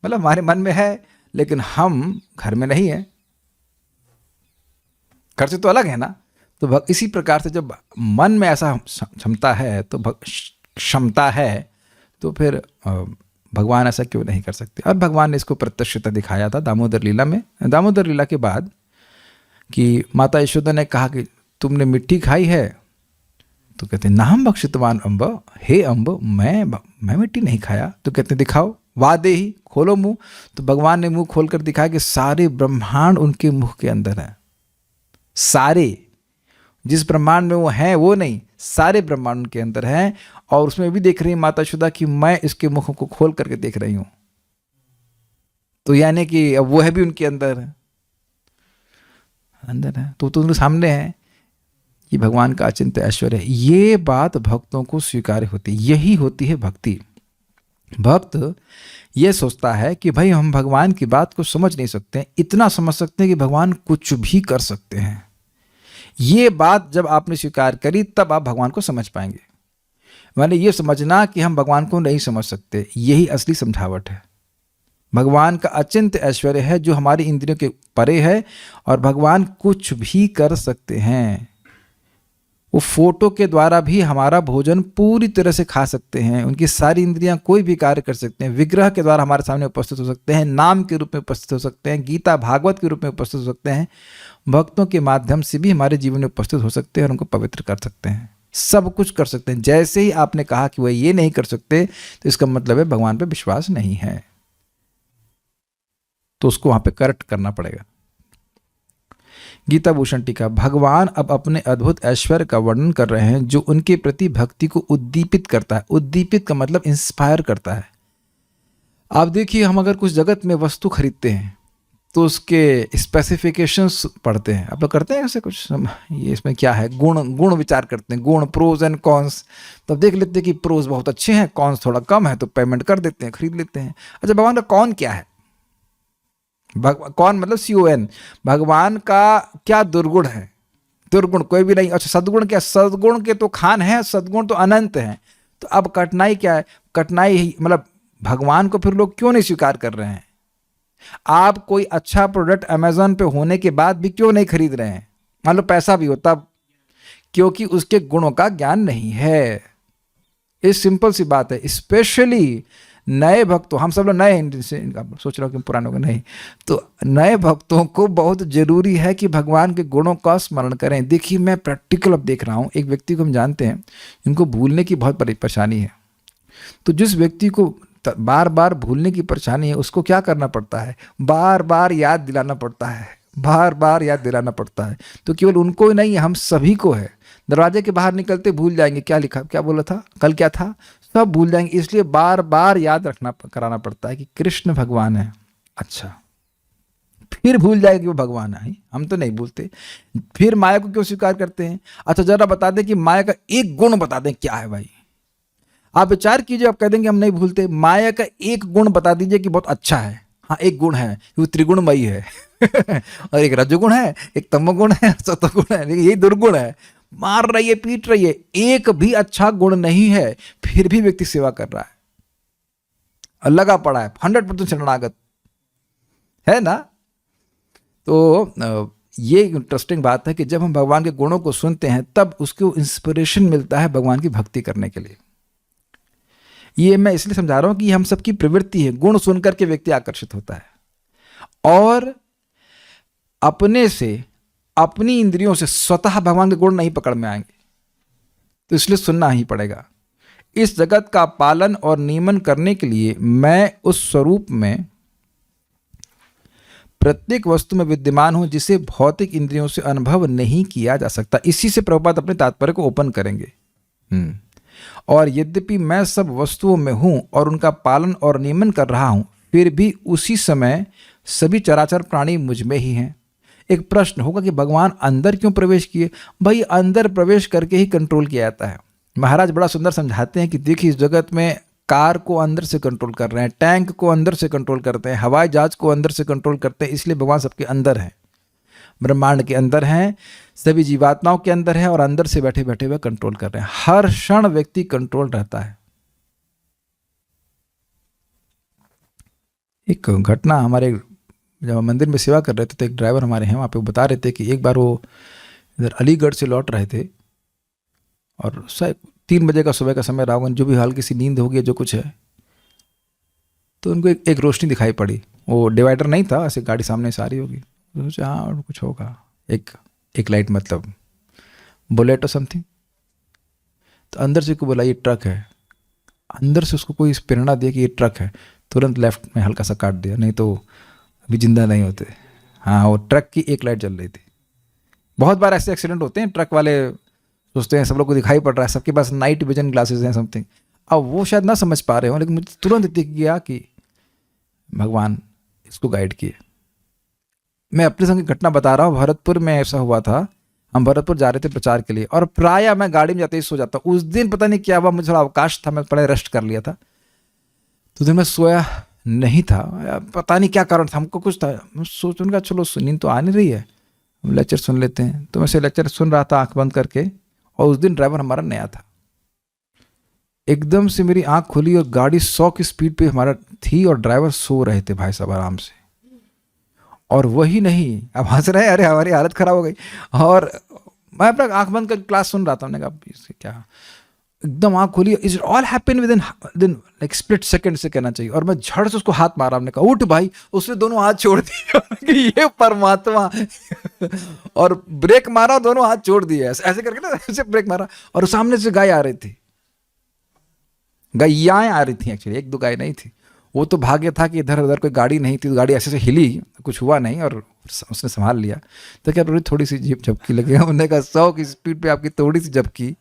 मतलब हमारे मन में है, लेकिन हम घर में नहीं है, घर से तो अलग है ना। तो इसी प्रकार से जब मन में ऐसा क्षमता है, तो क्षमता है, तो फिर भगवान ऐसा क्यों नहीं कर सकते? और भगवान ने इसको प्रत्यक्षता दिखाया था दामोदर लीला में। दामोदर लीला के बाद कि माता यशोदा ने कहा कि तुमने मिट्टी खाई है, तो कहते नाहम भक्षितवान अम्ब, हे अम्ब, मैं मिट्टी नहीं खाया। तो कहते दिखाओ, वादे ही, खोलो मुंह। तो भगवान ने मुंह खोलकर दिखाया कि सारे ब्रह्मांड उनके मुख के अंदर है। सारे, जिस ब्रह्मांड में वो हैं वो नहीं, सारे ब्रह्मांड उनके अंदर हैं। और उसमें भी देख रही है माता यशोदा कि मैं इसके मुख को खोल करके देख रही हूं। तो यानी कि अब वो है भी उनके अंदर है, तो उनके सामने है। ये भगवान का अचिंत्य ऐश्वर्य है। ये बात भक्तों को स्वीकार्य होती है, यही होती है भक्ति। भक्त ये सोचता है कि भाई हम भगवान की बात को समझ नहीं सकते, इतना समझ सकते हैं कि भगवान कुछ भी कर सकते हैं। ये बात जब आपने स्वीकार करी, तब आप भगवान को समझ पाएंगे। माने ये समझना कि हम भगवान को नहीं समझ सकते, यही असली समझावट है। भगवान का अचिंत्य ऐश्वर्य है जो हमारी इंद्रियों के परे है, और भगवान कुछ भी कर सकते हैं। वो फोटो के द्वारा भी हमारा भोजन पूरी तरह से खा सकते हैं, उनकी सारी इंद्रियां कोई भी कार्य कर सकते हैं। विग्रह के द्वारा हमारे सामने उपस्थित हो सकते हैं, नाम के रूप में उपस्थित हो सकते हैं, गीता भागवत के रूप में उपस्थित हो सकते हैं, भक्तों के माध्यम से भी हमारे जीवन में उपस्थित हो सकते हैं और उनको पवित्र कर सकते हैं। सब कुछ कर सकते हैं। जैसे ही आपने कहा कि वह ये नहीं कर सकते, तो इसका मतलब है भगवान पर विश्वास नहीं है, तो उसको वहां पे करेक्ट करना पड़ेगा। गीता भूषण टीका। भगवान अब अपने अद्भुत ऐश्वर्य का वर्णन कर रहे हैं जो उनके प्रति भक्ति को उद्दीपित करता है। उद्दीपित का मतलब इंस्पायर करता है। आप देखिए, हम अगर कुछ जगत में वस्तु खरीदते हैं तो उसके स्पेसिफिकेशंस पढ़ते हैं। आप लोग करते हैं ऐसे कुछ, ये इसमें क्या है, गुण विचार करते हैं, गुण, प्रोज एंड कॉन्स। तो देख लेते हैं कि प्रोज बहुत अच्छे हैं, कॉन्स थोड़ा कम है, तो पेमेंट कर देते हैं, खरीद लेते हैं। अच्छा, भगवान का कौन क्या है? कौन मतलब CON, भगवान का क्या दुर्गुण है? दुर्गुण कोई भी नहीं। अच्छा, सद्गुण क्या? सद्गुण के तो खान है, सद्गुण तो अनंत है। तो अब कठिनाई क्या है? कठिनाई ही मतलब भगवान को फिर लोग क्यों नहीं स्वीकार कर रहे हैं? आप कोई अच्छा प्रोडक्ट अमेजोन पे होने के बाद भी क्यों नहीं खरीद रहे हैं? मान लो पैसा भी हो तब, क्योंकि उसके गुणों का ज्ञान नहीं है। ये सिंपल सी बात है। स्पेशली नए भक्तों, हम सब लोग नए हैं, सोच रहा हूँ कि पुरानों को नहीं, तो नए भक्तों को बहुत जरूरी है कि भगवान के गुणों का स्मरण करें। देखिए, मैं प्रैक्टिकल अब देख रहा हूँ, एक व्यक्ति को हम जानते हैं जिनको भूलने की बहुत बड़ी परेशानी है। तो जिस व्यक्ति को बार बार भूलने की परेशानी है, उसको क्या करना पड़ता है? बार बार याद दिलाना पड़ता है, बार बार याद दिलाना पड़ता है। तो केवल उनको ही नहीं, हम सभी को है। दरवाजे के बाहर निकलते भूल जाएंगे, क्या लिखा, क्या बोला था, कल क्या था, सब भूल जाएंगे। इसलिए बार बार याद कराना पड़ता है कि कृष्ण भगवान है। अच्छा, फिर भूल जाएगा कि वो भगवान है। हम तो नहीं भूलते। फिर माया को क्यों स्वीकार करते हैं? अच्छा, जरा बता दें कि माया का एक गुण बता दें, क्या है भाई? आप विचार कीजिए, आप कह देंगे हम नहीं भूलते। माया का एक गुण बता दीजिए कि बहुत अच्छा है। हाँ, एक गुण है, वो त्रिगुणमयी है और एक रजोगुण है, एक तमोगुण है, सतोगुण है, लेकिन यही दुर्गुण है। मार रही है, पीट रही है, एक भी अच्छा गुण नहीं है, फिर भी व्यक्ति सेवा कर रहा है और लगा पड़ा है, 100% शरणागत है ना। तो ये इंटरेस्टिंग बात है कि जब हम भगवान के गुणों को सुनते हैं तब उसको इंस्पिरेशन मिलता है भगवान की भक्ति करने के लिए। ये मैं इसलिए समझा रहा हूं कि हम सबकी प्रवृत्ति है, गुण सुनकर के व्यक्ति आकर्षित होता है और अपने से, अपनी इंद्रियों से स्वतः भगवान के गुण नहीं पकड़ में आएंगे, तो इसलिए सुनना ही पड़ेगा। इस जगत का पालन और नियमन करने के लिए मैं उस स्वरूप में प्रत्येक वस्तु में विद्यमान हूं जिसे भौतिक इंद्रियों से अनुभव नहीं किया जा सकता। इसी से प्रभुपाद अपने तात्पर्य को ओपन करेंगे। और यद्यपि मैं सब वस्तुओं में हूं और उनका पालन और नियमन कर रहा हूं, फिर भी उसी समय सभी चराचर प्राणी मुझ में ही हैं। एक प्रश्न होगा कि भगवान अंदर क्यों प्रवेश किए? भाई, अंदर प्रवेश करके ही कंट्रोल किया जाता है। महाराज बड़ा सुंदर समझाते हैं कि देखिए, इस जगत में कार को अंदर से कंट्रोल कर रहे हैं, टैंक को अंदर से कंट्रोल करते हैं, हवाई जहाज को अंदर से कंट्रोल करते हैं। इसलिए भगवान सबके अंदर हैं, ब्रह्मांड के अंदर हैं, सभी जीवात्माओं के अंदर है और अंदर से बैठे बैठे हुए कंट्रोल कर रहे हैं। हर क्षण व्यक्ति कंट्रोल रहता है। एक घटना, हमारे जब हम मंदिर में सेवा कर रहे थे तो एक ड्राइवर हमारे हैं वहाँ पे, बता रहे थे कि एक बार वो इधर अलीगढ़ से लौट रहे थे और 3 बजे का सुबह का समय रहा होगा, जो भी हल्की सी नींद होगी, जो कुछ है, तो उनको एक रोशनी दिखाई पड़ी। वो डिवाइडर नहीं था, ऐसे गाड़ी सामने से आ रही होगी, सोचा हाँ और कुछ होगा, एक लाइट, मतलब बुलेट और समथिंग। तो अंदर से को बोला ये ट्रक है, अंदर से उसको कोई प्रेरणा दिया कि ये ट्रक है, तुरंत लेफ्ट में हल्का सा काट दिया, नहीं तो अभी जिंदा नहीं होते। हाँ, वो ट्रक की एक लाइट जल रही थी। बहुत बार ऐसे एक्सीडेंट होते हैं, ट्रक वाले सोचते हैं सब लोग को दिखाई पड़ रहा है, सबके पास नाइट विजन ग्लासेस हैं समथिंग, अब वो शायद ना समझ पा रहे हो, लेकिन मुझे तुरंत दिख गया कि भगवान इसको गाइड किए। मैं अपने संग घटना बता रहा हूँ, भरतपुर में ऐसा हुआ था। हम भरतपुर जा रहे थे प्रचार के लिए और प्रायः मैं गाड़ी में जाते ही सो जाता। उस दिन पता नहीं क्या हुआ, मुझे थोड़ा अवकाश था, मैं बड़े रेस्ट कर लिया था, तो दिन मैं सोया नहीं था, पता नहीं क्या कारण था, हमको कुछ था। मैं सोच उनका चलो नींद तो आ नहीं रही है, हम लेक्चर सुन लेते हैं। तो मैं से लेक्चर सुन रहा था आंख बंद करके, और उस दिन ड्राइवर हमारा नया था। एकदम से मेरी आंख खुली और गाड़ी 100 की स्पीड पे हमारा थी और ड्राइवर सो रहे थे भाई साहब आराम से। और वही नहीं, अब हंस रहे, अरे हमारी हालत खराब हो गई। और मैं अपना आंख बंद कर क्लास सुन रहा था, हमने कहा इससे क्या, एकदम आंख खुली, is all happen with in like split second से कहना चाहिए। और मैं झड़ से उसको हाथ मारा, हमने कहा उठ भाई, उसने दोनों हाथ छोड़ दिए कि ये परमात्मा और ब्रेक मारा और दोनों हाथ छोड़ दिए, ऐसे करके ना, ऐसे ब्रेक मारा। और सामने से गाय आ रही थी, गैयाएं आ रही थी, एक्चुअली 1-2 गाय नहीं थी। वो तो भाग्य था कि इधर उधर कोई गाड़ी नहीं थी, तो गाड़ी ऐसे से हिली, कुछ हुआ नहीं और उसने संभाल लिया। तो क्या थोड़ी सी झपकी लगी, उन्होंने कहा 100 की स्पीड पे आपकी थोड़ी सी झपकी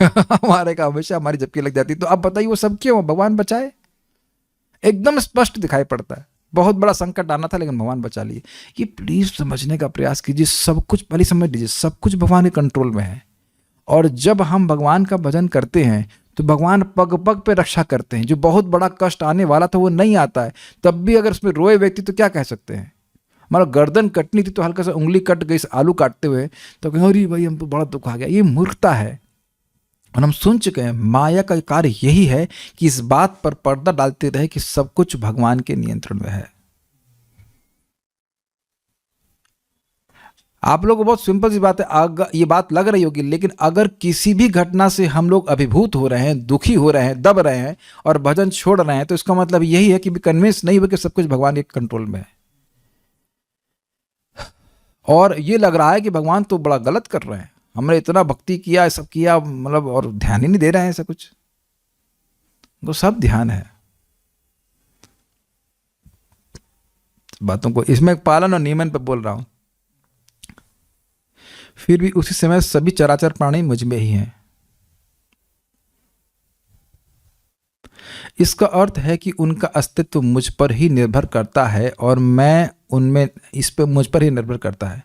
हमारे का हमेशा हमारी झपकी लग जाती। तो अब बताइए वो सब क्यों? भगवान बचाए, एकदम स्पष्ट दिखाई पड़ता है। बहुत बड़ा संकट आना था लेकिन भगवान बचा लिए। ये प्लीज समझने का प्रयास कीजिए, सब कुछ पहले समझ लीजिए, सब कुछ भगवान के कंट्रोल में है। और जब हम भगवान का भजन करते हैं तो भगवान पग पग पे रक्षा करते हैं। जो बहुत बड़ा कष्ट आने वाला था वो नहीं आता है, तब भी अगर उसमें रोए व्यक्ति तो क्या कह सकते हैं। हमारा गर्दन कटनी थी तो हल्का सा उंगली कट गई आलू काटते हुए, तो कहें अरे भाई हमको बड़ा दुख आ गया। ये मूर्खता है और हम सुन चुके हैं। माया का कार्य यही है कि इस बात पर पर्दा डालते रहे कि सब कुछ भगवान के नियंत्रण में है। आप लोगों को बहुत सिंपल सी बात है, अगर ये बात लग रही होगी, लेकिन अगर किसी भी घटना से हम लोग अभिभूत हो रहे हैं, दुखी हो रहे हैं, दब रहे हैं और भजन छोड़ रहे हैं, तो इसका मतलब यही है कि कन्विंस नहीं हुए कि सब कुछ भगवान के कंट्रोल में है। और ये लग रहा है कि भगवान तो बड़ा गलत कर रहे हैं, हमने इतना भक्ति किया, सब किया, मतलब और ध्यान ही नहीं दे रहे हैं ऐसा कुछ। तो सब ध्यान है बातों को, इसमें पालन और नियमन पर बोल रहा हूं। फिर भी उसी समय सभी चराचर प्राणी मुझ में ही हैं। इसका अर्थ है कि उनका अस्तित्व मुझ पर ही निर्भर करता है और मैं उनमें, इस पे मुझ पर ही निर्भर करता है।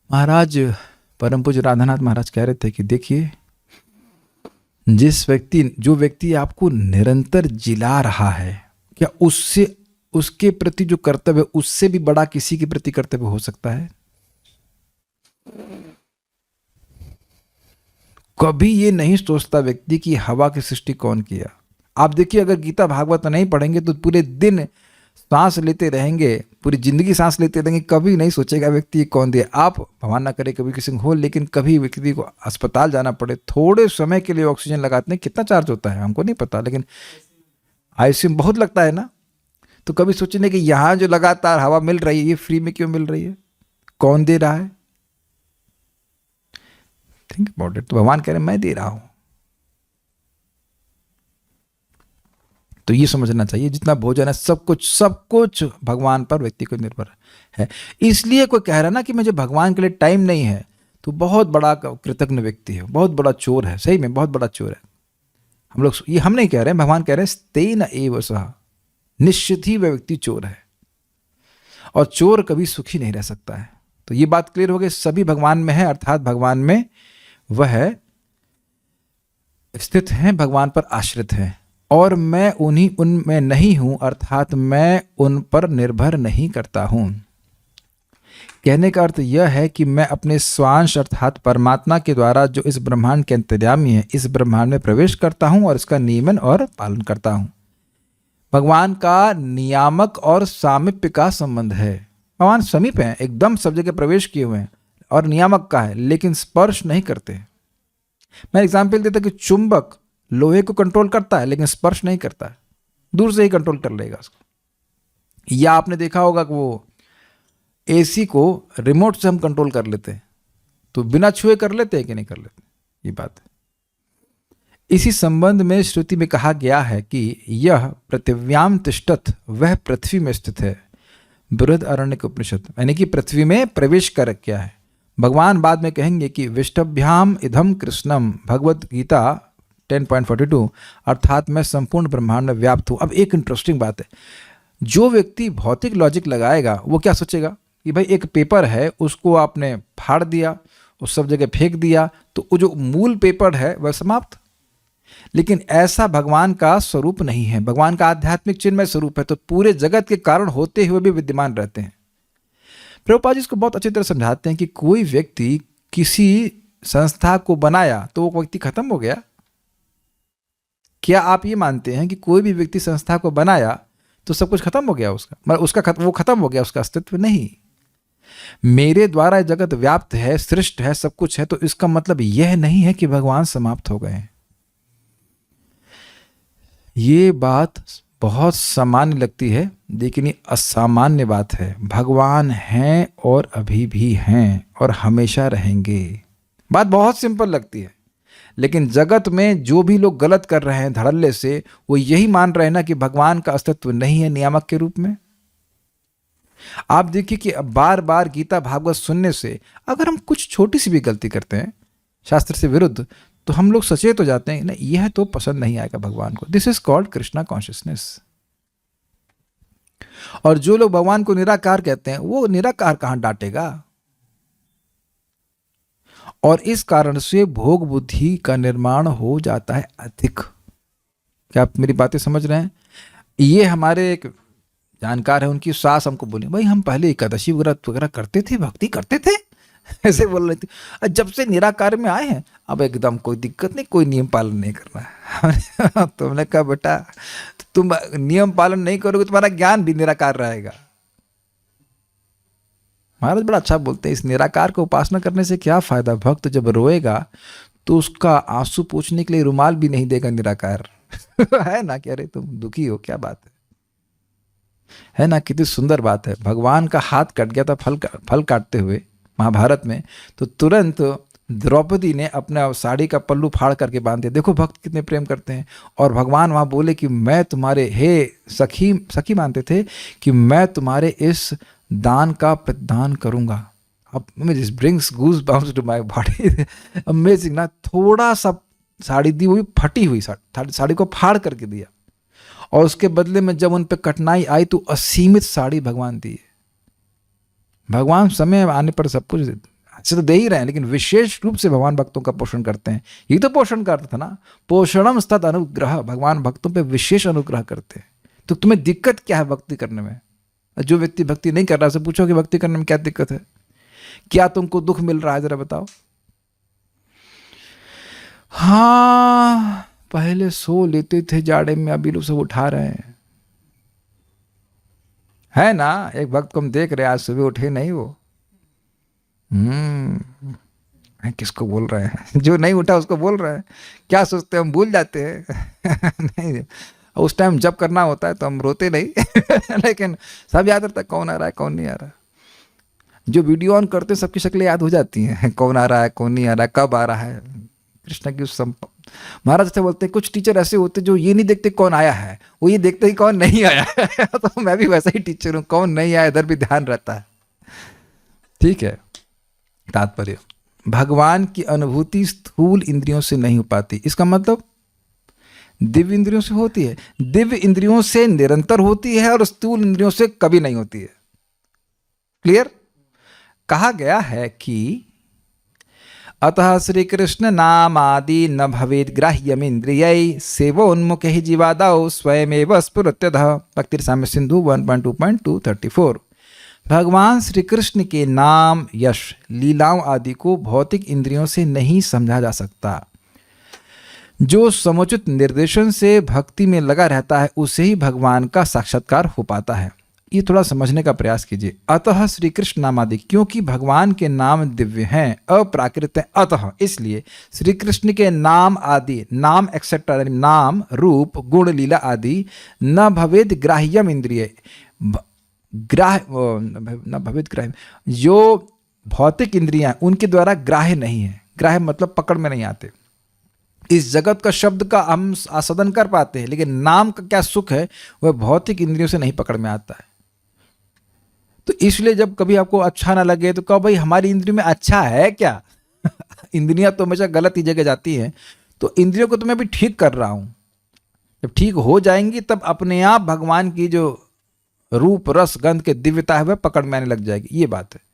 महाराज परम पूज्य राधानाथ महाराज कह रहे थे कि देखिए, जो व्यक्ति आपको निरंतर जिला रहा है, क्या उससे, उसके प्रति जो कर्तव्य उससे भी बड़ा किसी के प्रति कर्तव्य हो सकता है? कभी ये नहीं सोचता व्यक्ति कि हवा की सृष्टि कौन किया। आप देखिए, अगर गीता भागवत नहीं पढ़ेंगे तो पूरे दिन सांस लेते रहेंगे, पूरी जिंदगी सांस लेते रहेंगे, कभी नहीं सोचेगा व्यक्ति कौन दिया। आप भगवान ना करे कभी किसी को हो, लेकिन कभी व्यक्ति को अस्पताल जाना पड़े, थोड़े समय के लिए ऑक्सीजन लगाते हैं, कितना चार्ज होता है हमको नहीं पता, लेकिन आईसीयू में बहुत लगता है ना। तो कभी सोचेंगे कि यहाँ जो लगातार हवा मिल रही है ये फ्री में क्यों मिल रही है, कौन दे रहा है? Think about it. तो भगवान कह रहे हैं मैं दे रहा हूं। तो ये समझना चाहिए, जितना भोजन है सब कुछ भगवान पर व्यक्ति को निर्भर है। इसलिए कोई कह रहा है ना कि मुझे भगवान के लिए टाइम नहीं है, तो बहुत बड़ा कृतज्ञ व्यक्ति है, बहुत बड़ा चोर है, सही में बहुत बड़ा चोर है। हम लोग ये हम नहीं कह रहे हैं, भगवान कह रहे हैं तेन एव सह, निश्चित ही वह व्यक्ति चोर है और चोर कभी सुखी नहीं रह सकता है। तो ये बात क्लियर हो गई, सभी भगवान में है, अर्थात भगवान में वह स्थित हैं, भगवान पर आश्रित हैं, और मैं उनमें नहीं हूं, अर्थात मैं उन पर निर्भर नहीं करता हूं। कहने का अर्थ यह है कि मैं अपने स्वांश अर्थात परमात्मा के द्वारा जो इस ब्रह्मांड के अंतर्यामी है, इस ब्रह्मांड में प्रवेश करता हूं और इसका नियमन और पालन करता हूं। भगवान का नियामक और सामीप्य का संबंध है। भगवान समीप हैं, एकदम सब जगह प्रवेश किए हुए हैं, और नियामक का है, लेकिन स्पर्श नहीं करते। मैं एग्जाम्पल देता कि चुंबक लोहे को कंट्रोल करता है लेकिन स्पर्श नहीं करता है, दूर से ही कंट्रोल कर लेगा उसको। या आपने देखा होगा कि वो एसी को रिमोट से हम कंट्रोल कर लेते हैं, तो बिना छुए कर लेते हैं कि नहीं कर लेते, ये बात है। इसी संबंध में श्रुति में कहा गया है कि यह पृथिव्याम तिष्ठत, वह पृथ्वी में स्थित है। बृहदारण्यक उपनिषद, यानी कि पृथ्वी में प्रवेश कर क्या है। भगवान बाद में कहेंगे कि विष्टभ्याम इधम कृष्णम, भगवत गीता 10.42, अर्थात मैं संपूर्ण ब्रह्मांड में व्याप्त हूं। अब एक इंटरेस्टिंग बात है, जो व्यक्ति भौतिक लॉजिक लगाएगा वो क्या सोचेगा कि भाई एक पेपर है, उसको आपने फाड़ दिया, उस सब जगह फेंक दिया, तो वो जो मूल पेपर है वह समाप्त। लेकिन ऐसा भगवान का स्वरूप नहीं है। भगवान का आध्यात्मिक चिन्मय स्वरूप है, तो पूरे जगत के कारण होते हुए भी विद्यमान रहते हैं। प्रभुपाद जी इसको बहुत अच्छी तरह समझाते हैं कि कोई व्यक्ति किसी संस्था को बनाया तो वो व्यक्ति खत्म हो गया। क्या आप ये मानते हैं कि कोई भी व्यक्ति संस्था को बनाया तो सब कुछ खत्म हो गया उसका, मतलब वो खत्म हो गया, उसका अस्तित्व नहीं। मेरे द्वारा जगत व्याप्त है, सृष्ट है, सब कुछ है, तो इसका मतलब यह नहीं है कि भगवान समाप्त हो गए हैं। ये बात बहुत सामान्य लगती है, लेकिन ये असामान्य बात है। भगवान हैं और अभी भी हैं और हमेशा रहेंगे। बात बहुत सिंपल लगती है, लेकिन जगत में जो भी लोग गलत कर रहे हैं धड़ल्ले से, वो यही मान रहे हैं ना कि भगवान का अस्तित्व नहीं है नियामक के रूप में। आप देखिए कि बार बार गीता भागवत सुनने से अगर हम कुछ छोटी सी भी गलती करते हैं शास्त्र से विरुद्ध, तो हम लोग सचेत हो जाते हैं, नहीं यह तो पसंद नहीं आएगा भगवान को। This is called Krishna consciousness. और जो लोग भगवान को निराकार कहते हैं वो निराकार कहाँ डांटेगा। और इस कारण से भोग बुद्धि का निर्माण हो जाता है अधिक। क्या आप मेरी बातें समझ रहे हैं? ये हमारे एक जानकार है, उनकी सास हमको बोली, भाई हम पहले एकादशी व्रत वगैरह करते थे, भक्ति करते थे, ऐसे बोल रही थी। जब से निराकार में आए हैं अब एकदम कोई दिक्कत नहीं, कोई नियम पालन नहीं करना है। तो हमने कहा बेटा तुम नियम पालन नहीं करोगे तुम्हारा ज्ञान भी निराकार रहेगा। महाराज बड़ा अच्छा बोलते हैं, इस निराकार को उपासना करने से क्या फायदा, भक्त जब रोएगा तो उसका आंसू पोंछने के लिए रुमाल भी नहीं देगा निराकार। है ना कि अरे तुम दुखी हो, क्या बात है ना? कितनी सुंदर बात है। भगवान का हाथ कट गया था फल काटते हुए महाभारत में, तो तुरंत द्रौपदी ने अपना साड़ी का पल्लू फाड़ करके बांध दिया। देखो भक्त कितने प्रेम करते हैं। और भगवान वहाँ बोले कि मैं तुम्हारे, हे सखी मानते थे कि मैं तुम्हारे इस दान का प्रतिदान करूँगा। अब this brings goose bumps to my body. Amazing ना। थोड़ा सा साड़ी दी, वो भी फटी हुई साड़ी को फाड़ करके दिया, और उसके बदले में जब उन पे कठिनाई आई तो असीमित साड़ी भगवान दिए। भगवान समय आने पर सब कुछ अच्छे तो दे ही रहे हैं, लेकिन विशेष रूप से भगवान भक्तों का पोषण करते हैं। ये तो पोषण करता था ना, पोषणम तद अनुग्रह। भगवान भक्तों पे विशेष अनुग्रह करते हैं। तो तुम्हें दिक्कत क्या है भक्ति करने में? जो व्यक्ति भक्ति नहीं कर रहा उसे पूछो कि भक्ति करने में क्या दिक्कत है, क्या तुमको दुख मिल रहा है, जरा बताओ। हाँ पहले सो लेते थे जाड़े में, अभी लोग सब उठा रहे हैं, है ना? एक भक्त को हम देख रहे हैं, आज सुबह उठे नहीं वो। किसको बोल रहे हैं? जो नहीं उठा उसको बोल रहे हैं। क्या सोचते हैं हम भूल जाते हैं? नहीं, उस टाइम जब करना होता है तो हम रोते नहीं। लेकिन सब याद रहता है कौन आ रहा है कौन नहीं आ रहा। जो वीडियो ऑन करते हैं सबकी शक्लें याद हो जाती हैं, कौन आ रहा है कौन नहीं आ रहा है, कब आ रहा है। कृष्ण की उस महाराज ऐसे बोलते हैं, कुछ टीचर ऐसे होते जो ये नहीं देखते कौन आया है, वो ये देखते ही कौन नहीं आया है। तो मैं भी वैसा ही टीचर हूँ, कौन नहीं आया इधर भी ध्यान रहता है। ठीक है। तात्पर्य, भगवान की अनुभूति स्थूल इंद्रियों से नहीं हो पाती। इसका मतलब दिव्य इंद्रियों से होती है, दिव्य इंद्रियों से निरंतर होती है, और स्थूल इंद्रियों से कभी नहीं होती है। क्लियर? कहा गया है कि अतः श्री कृष्ण नाम आदि न भवेद ग्राह्यमिंद्रियै सेवोन्मुख ही जीवादौ स्वयमेव स्फुरत्यतः। भक्ति रसायन सिंधु 1.2.234। भगवान श्री कृष्ण के नाम, यश, लीलाओं आदि को भौतिक इंद्रियों से नहीं समझा जा सकता। जो समुचित निर्देशन से भक्ति में लगा रहता है उसे ही भगवान का साक्षात्कार हो पाता है। ये थोड़ा समझने का प्रयास कीजिए। अतः श्री कृष्ण नाम आदि, क्योंकि भगवान के नाम दिव्य हैं, अप्राकृत हैं, अतः इसलिए श्री कृष्ण के नाम आदि, नाम एक्सेट्रा, नाम रूप गुण लीला आदि न भवेद ग्राह्यम इंद्रिय, न भवेद ग्राह्य, जो भौतिक इंद्रियां उनके द्वारा ग्राह्य नहीं है। ग्राह्य मतलब पकड़ में नहीं आते। इस जगत का शब्द का हम आस्वादन कर पाते हैं, लेकिन नाम का क्या सुख है वह भौतिक इंद्रियों से नहीं पकड़ में आता है। तो इसलिए जब कभी आपको अच्छा ना लगे तो कहो भाई हमारी इंद्रियों में अच्छा है क्या? इंद्रियां तो हमेशा गलत ही जगह जाती हैं। तो इंद्रियों को तो मैं भी ठीक कर रहा हूं। जब ठीक हो जाएंगी तब अपने आप भगवान की जो रूप रस गंध के दिव्यता है वह पकड़ में आने लग जाएगी। ये बात है।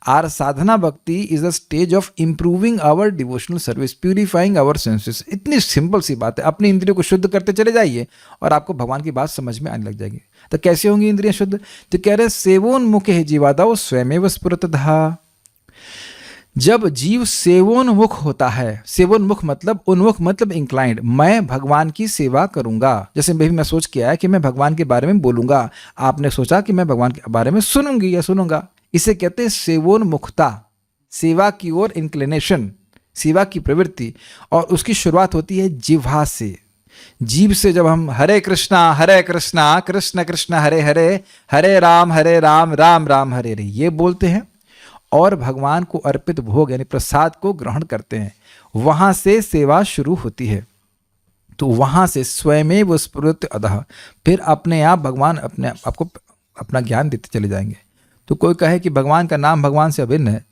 Our sadhana bhakti is a stage of improving our devotional service, purifying our senses. इतनी सिंपल सी बात है। अपनी इंद्रियों को शुद्ध करते चले जाइए और आपको भगवान की बात समझ में आने लग जाएगी। तो कैसे होंगी इंद्रियां शुद्ध? तो कह रहे सेवोन्मुख है जीवादौ स्वयमेव स्फुरत्यतः। जब जीव सेवोन्मुख होता है, सेवोन्मुख मतलब उन्मुख मतलब इंक्लाइंड, मैं भगवान की सेवा करूंगा। जैसे मैं सोच के आया कि मैं भगवान के बारे में बोलूंगा, आपने सोचा कि मैं भगवान के बारे में सुनूंगी या सुनूंगा। इसे कहते हैं सेवोन्मुखता, सेवा की ओर इंक्लिनेशन, सेवा की प्रवृत्ति। और उसकी शुरुआत होती है जिह्वा से। जीव से जब हम हरे कृष्णा कृष्ण कृष्ण हरे हरे, हरे राम राम राम हरे हरे ये बोलते हैं और भगवान को अर्पित भोग यानी प्रसाद को ग्रहण करते हैं, वहां से सेवा शुरू होती है। तो वहां से स्वयमेव स्फुरत्यतः, फिर अपने आप भगवान अपने आपको अपना ज्ञान देते चले जाएंगे। तो कोई कहे कि भगवान का नाम भगवान से अभिन्न है,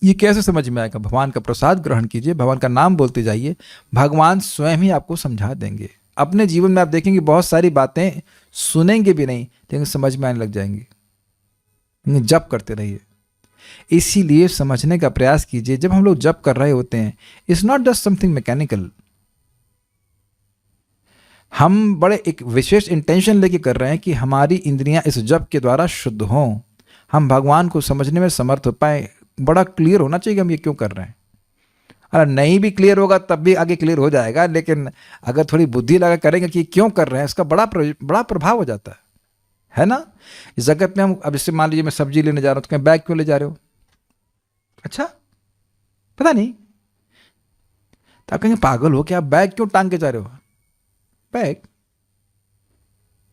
ये कैसे समझ में आएगा? भगवान का प्रसाद ग्रहण कीजिए, भगवान का नाम बोलते जाइए, भगवान स्वयं ही आपको समझा देंगे। अपने जीवन में आप देखेंगे बहुत सारी बातें सुनेंगे भी नहीं लेकिन समझ में आने लग जाएंगी। जप करते रहिए। इसीलिए समझने का प्रयास कीजिए, जब हम लोग जप कर रहे होते हैं, it's not just something mechanical. हम बड़े एक विशेष इंटेंशन लेके कर रहे हैं कि हमारी इंद्रियां इस जप के द्वारा शुद्ध हों, हम भगवान को समझने में समर्थ हो पाए। बड़ा क्लियर होना चाहिए कि हम ये क्यों कर रहे हैं। अगर नहीं भी क्लियर होगा तब भी आगे क्लियर हो जाएगा, लेकिन अगर थोड़ी बुद्धि लगा करेंगे कि क्यों कर रहे हैं, इसका बड़ा प्रभाव हो जाता है ना। इस जगत में हम अब इससे मान लीजिए मैं सब्जी लेने जा रहा हूँ तो कहीं बैग क्यों ले जा रहे हो? अच्छा, पता नहीं। तो आप कहेंगे पागल हो क्या, आप बैग क्यों टांग के जा रहे हो? बैग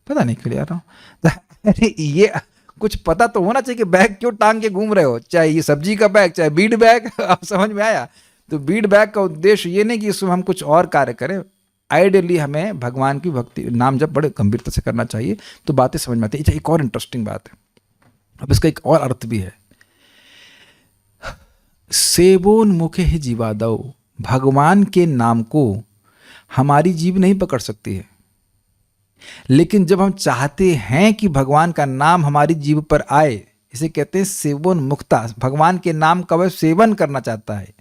पता नहीं क्यों ले आ रहा हूँ। अरे ये कुछ पता तो होना चाहिए कि बैग क्यों टांग के घूम रहे हो, चाहे ये सब्जी का बैग चाहे बीड बैग। आप समझ में आया? तो बीड बैग का उद्देश्य ये नहीं कि इसमें हम कुछ और कार्य करें। आइडियली हमें भगवान की भक्ति नाम जब बड़े गंभीरता से करना चाहिए तो बातें समझ में आती है। एक और इंटरेस्टिंग बात है, अब इसका एक और अर्थ भी है। सेवोन्मुखे ही जीवादौ, भगवान के नाम को हमारी जीभ नहीं पकड़ सकती है, लेकिन जब हम चाहते हैं कि भगवान का नाम हमारी जीभ पर आए, इसे कहते हैं सेवोन्मुखता। भगवान के नाम का वह सेवन करना चाहता है।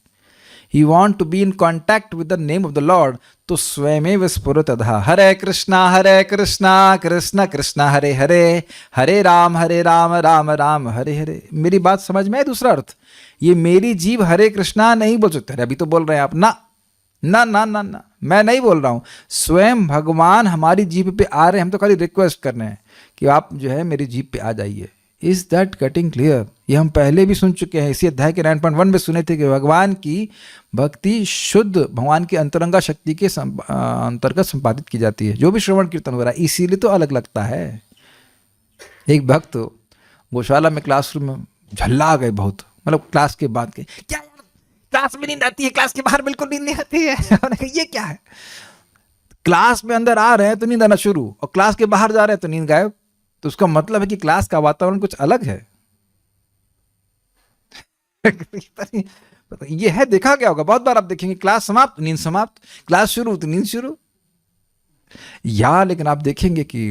He want to be in contact with the name of the Lord, तो स्वयमेव स्फुरतः हरे कृष्णा कृष्ण कृष्ण हरे हरे, हरे राम राम राम हरे हरे। मेरी बात समझ में है? दूसरा अर्थ, ये मेरी जीभ हरे कृष्णा नहीं बोल सकते। अभी तो बोल रहे हैं आप, ना ना ना ना ना, मैं नहीं बोल रहा हूँ। स्वयं भगवान हमारी जीभ पे आ रहे हैं, हम तो खाली रिक्वेस्ट कर रहे हैं कि आप जो है मेरी जीभ पे आ जाइए। Is that getting clear? ये हम पहले भी सुन चुके हैं, इसी अध्याय के 9.1 में सुने थे कि भगवान की भक्ति शुद्ध भगवान की अंतरंगा शक्ति के अंतर्गत संपादित की जाती है। जो भी श्रवण कीर्तन हो रहा है, इसीलिए तो अलग लगता है। एक भक्त गौशाला में क्लासरूम में झल्ला गए बहुत, मतलब क्लास के बाद के, क्या क्लास में नींद आती है, क्लास के बाहर बिल्कुल नींद नहीं आती है। ये क्या है? क्लास में अंदर आ रहे हैं तो नींद आना शुरू, और क्लास के बाहर जा रहे हैं तो नींद गायब। तो उसका मतलब है कि क्लास का वातावरण कुछ अलग है। ये है, देखा क्या होगा, बहुत बार आप देखेंगे क्लास समाप्त नींद समाप्त, क्लास शुरू तो नींद शुरू। या लेकिन आप देखेंगे कि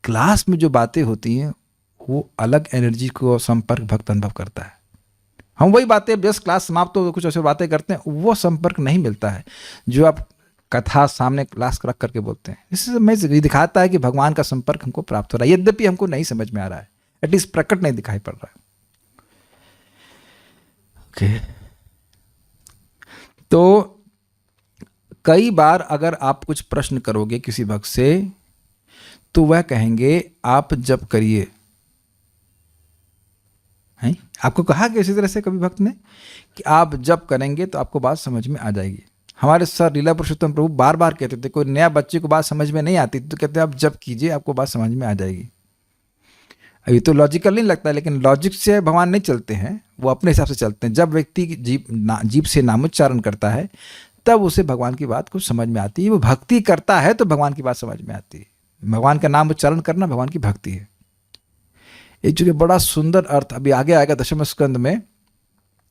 क्लास में जो बातें होती हैं वो अलग एनर्जी को संपर्क भक्त अनुभव करता है। हम वही बातें जस्ट क्लास समाप्त हो कुछ ऐसे बातें करते हैं, वो संपर्क नहीं मिलता है जो आप कथा सामने क्लास रख करके बोलते हैं। इससे मैं दिखाता है कि भगवान का संपर्क हमको प्राप्त हो रहा है, यद्यपि हमको नहीं समझ में आ रहा है, एटलीस्ट प्रकट नहीं दिखाई पड़ रहा है। ओके, तो कई बार अगर आप कुछ प्रश्न करोगे किसी भक्त से तो वह कहेंगे आप जप करिए। हैं? आपको कहा कि इसी तरह से कभी भक्त ने कि आप जप करेंगे तो आपको बात समझ में आ जाएगी। हमारे सर लीला पुरुषोत्तम प्रभु बार बार कहते थे, कोई नया बच्चे को बात समझ में नहीं आती तो कहते आप जप कीजिए, आपको बात समझ में आ जाएगी। अभी तो लॉजिकल नहीं लगता, लेकिन लॉजिक से भगवान नहीं चलते हैं, वो अपने हिसाब से चलते हैं। जब व्यक्ति जीभ से नामोच्चारण करता है तब उसे भगवान की बात कुछ समझ में आती है। वो भक्ति करता है तो भगवान की बात समझ में आती है। भगवान का नाम उच्चारण करना भगवान की भक्ति है। एक जो बड़ा सुंदर अर्थ अभी आगे आएगा दशम स्कंद में,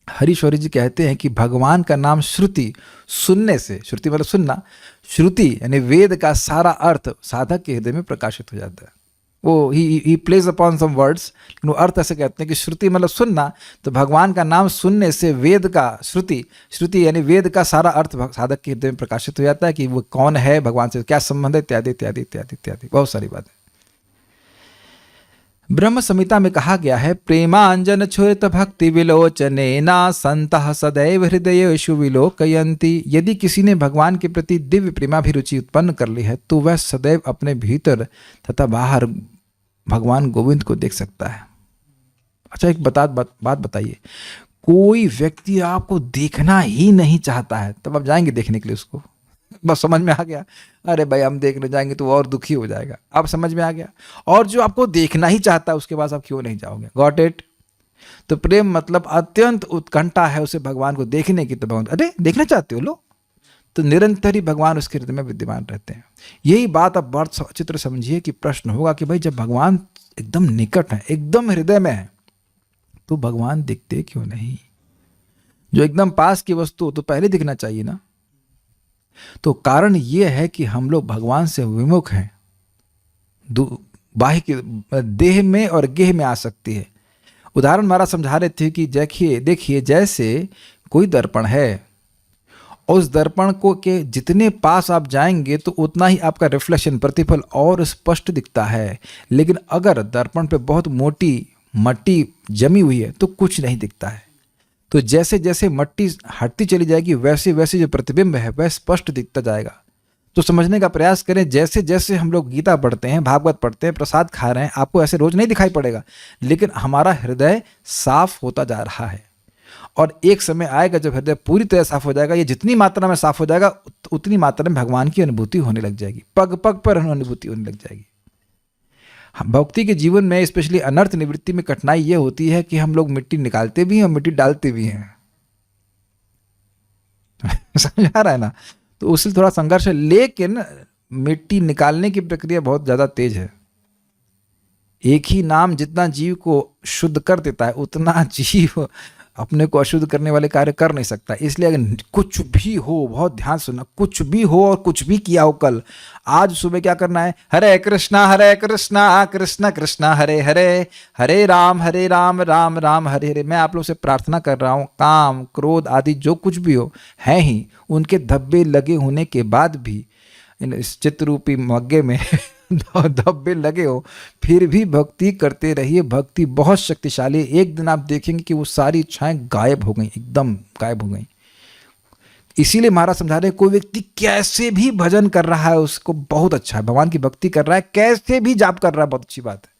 हरीश्वरी जी कहते हैं कि भगवान का नाम श्रुति सुनने से, श्रुति मतलब सुनना, श्रुति यानी वेद का सारा अर्थ साधक के हृदय में प्रकाशित हो जाता है। वो ही प्लेज अपॉन सम वर्ड्स, लेकिन वो अर्थ ऐसे कहते हैं कि श्रुति मतलब सुनना, तो भगवान का नाम सुनने से वेद का श्रुति यानी वेद का सारा अर्थ साधक के हृदय में प्रकाशित हो जाता है कि वो कौन है, भगवान से क्या संबंध है, इत्यादि इत्यादि इत्यादि इत्यादि, बहुत सारी बातें। ब्रह्म संहिता में कहा गया है, प्रेमांजन छुरित भक्ति विलोचनेना संतः सदैव हृदयेषु विलोकयन्ति। यदि किसी ने भगवान के प्रति दिव्य प्रेमाभिरुचि उत्पन्न कर ली है तो वह सदैव अपने भीतर तथा बाहर भगवान गोविंद को देख सकता है। अच्छा, एक बात बताइए, कोई व्यक्ति आपको देखना ही नहीं चाहता है, तब आप जाएंगे देखने के लिए उसको? बस समझ में आ गया, अरे भाई हम देखने जाएंगे तो और दुखी हो जाएगा। अब समझ में आ गया। और जो आपको देखना ही चाहता है उसके पास आप क्यों नहीं जाओगे? Got it? तो प्रेम मतलब अत्यंत उत्कंठा है उसे भगवान को देखने की। तो भगवान, अरे देखना चाहते हो लो, तो निरंतर ही भगवान उसके हृदय में विद्यमान रहते हैं। यही बात आप बहुत अच्छी तरह समझिए कि प्रश्न होगा कि भाई जब भगवान एकदम निकट है, एकदम हृदय में है, तो भगवान दिखते क्यों नहीं? जो एकदम पास की वस्तु हो तो पहले दिखना चाहिए ना। तो कारण ये है कि हम लोग भगवान से विमुख हैं। बाह्य की देह में और गेह में आ सकती है। उदाहरण हमारा समझा रहे थे कि देखिए जैसे कोई दर्पण है, उस दर्पण को के जितने पास आप जाएंगे तो उतना ही आपका रिफ्लेक्शन प्रतिफल और स्पष्ट दिखता है। लेकिन अगर दर्पण पे बहुत मोटी मट्टी जमी हुई है तो कुछ नहीं दिखता है। तो जैसे जैसे मट्टी हटती चली जाएगी वैसे वैसे जो प्रतिबिंब है वह स्पष्ट दिखता जाएगा। तो समझने का प्रयास करें, जैसे जैसे हम लोग गीता पढ़ते हैं, भागवत पढ़ते हैं, प्रसाद खा रहे हैं, आपको ऐसे रोज नहीं दिखाई पड़ेगा, लेकिन हमारा हृदय साफ होता जा रहा है। और एक समय आएगा जब हृदय पूरी तरह साफ हो जाएगा। ये जितनी मात्रा में साफ हो जाएगा उतनी मात्रा में भगवान की अनुभूति होने लग जाएगी, पग पग पर अनुभूति होने लग जाएगी। भक्ति के जीवन में स्पेशली अनर्थ निवृत्ति में कठिनाई ये होती है कि हम लोग मिट्टी निकालते भी हैं और मिट्टी डालते भी हैं। समझ आ रहा है ना? तो उससे थोड़ा संघर्ष है, लेकिन मिट्टी निकालने की प्रक्रिया बहुत ज्यादा तेज है। एक ही नाम जितना जीव को शुद्ध कर देता है उतना जीव अपने को अशुद्ध करने वाले कार्य कर नहीं सकता। इसलिए अगर कुछ भी हो, बहुत ध्यान सुनना, कुछ भी हो और कुछ भी किया हो कल, आज सुबह क्या करना है? हरे कृष्णा कृष्ण कृष्ण हरे हरे, हरे राम राम राम हरे हरे। मैं आप लोग से प्रार्थना कर रहा हूँ, काम क्रोध आदि जो कुछ भी हो है ही, उनके धब्बे लगे होने के बाद भी इस चित्त रूपी मग्गे में धब्बे लगे हो, फिर भी भक्ति करते रहिए। भक्ति बहुत शक्तिशाली। एक दिन आप देखेंगे कि वो सारी इच्छाएं गायब हो गई, एकदम गायब हो गई। इसीलिए महाराज समझा रहे हैं, कोई व्यक्ति कैसे भी भजन कर रहा है उसको बहुत अच्छा है, भगवान की भक्ति कर रहा है, कैसे भी जाप कर रहा है, बहुत अच्छी बात है।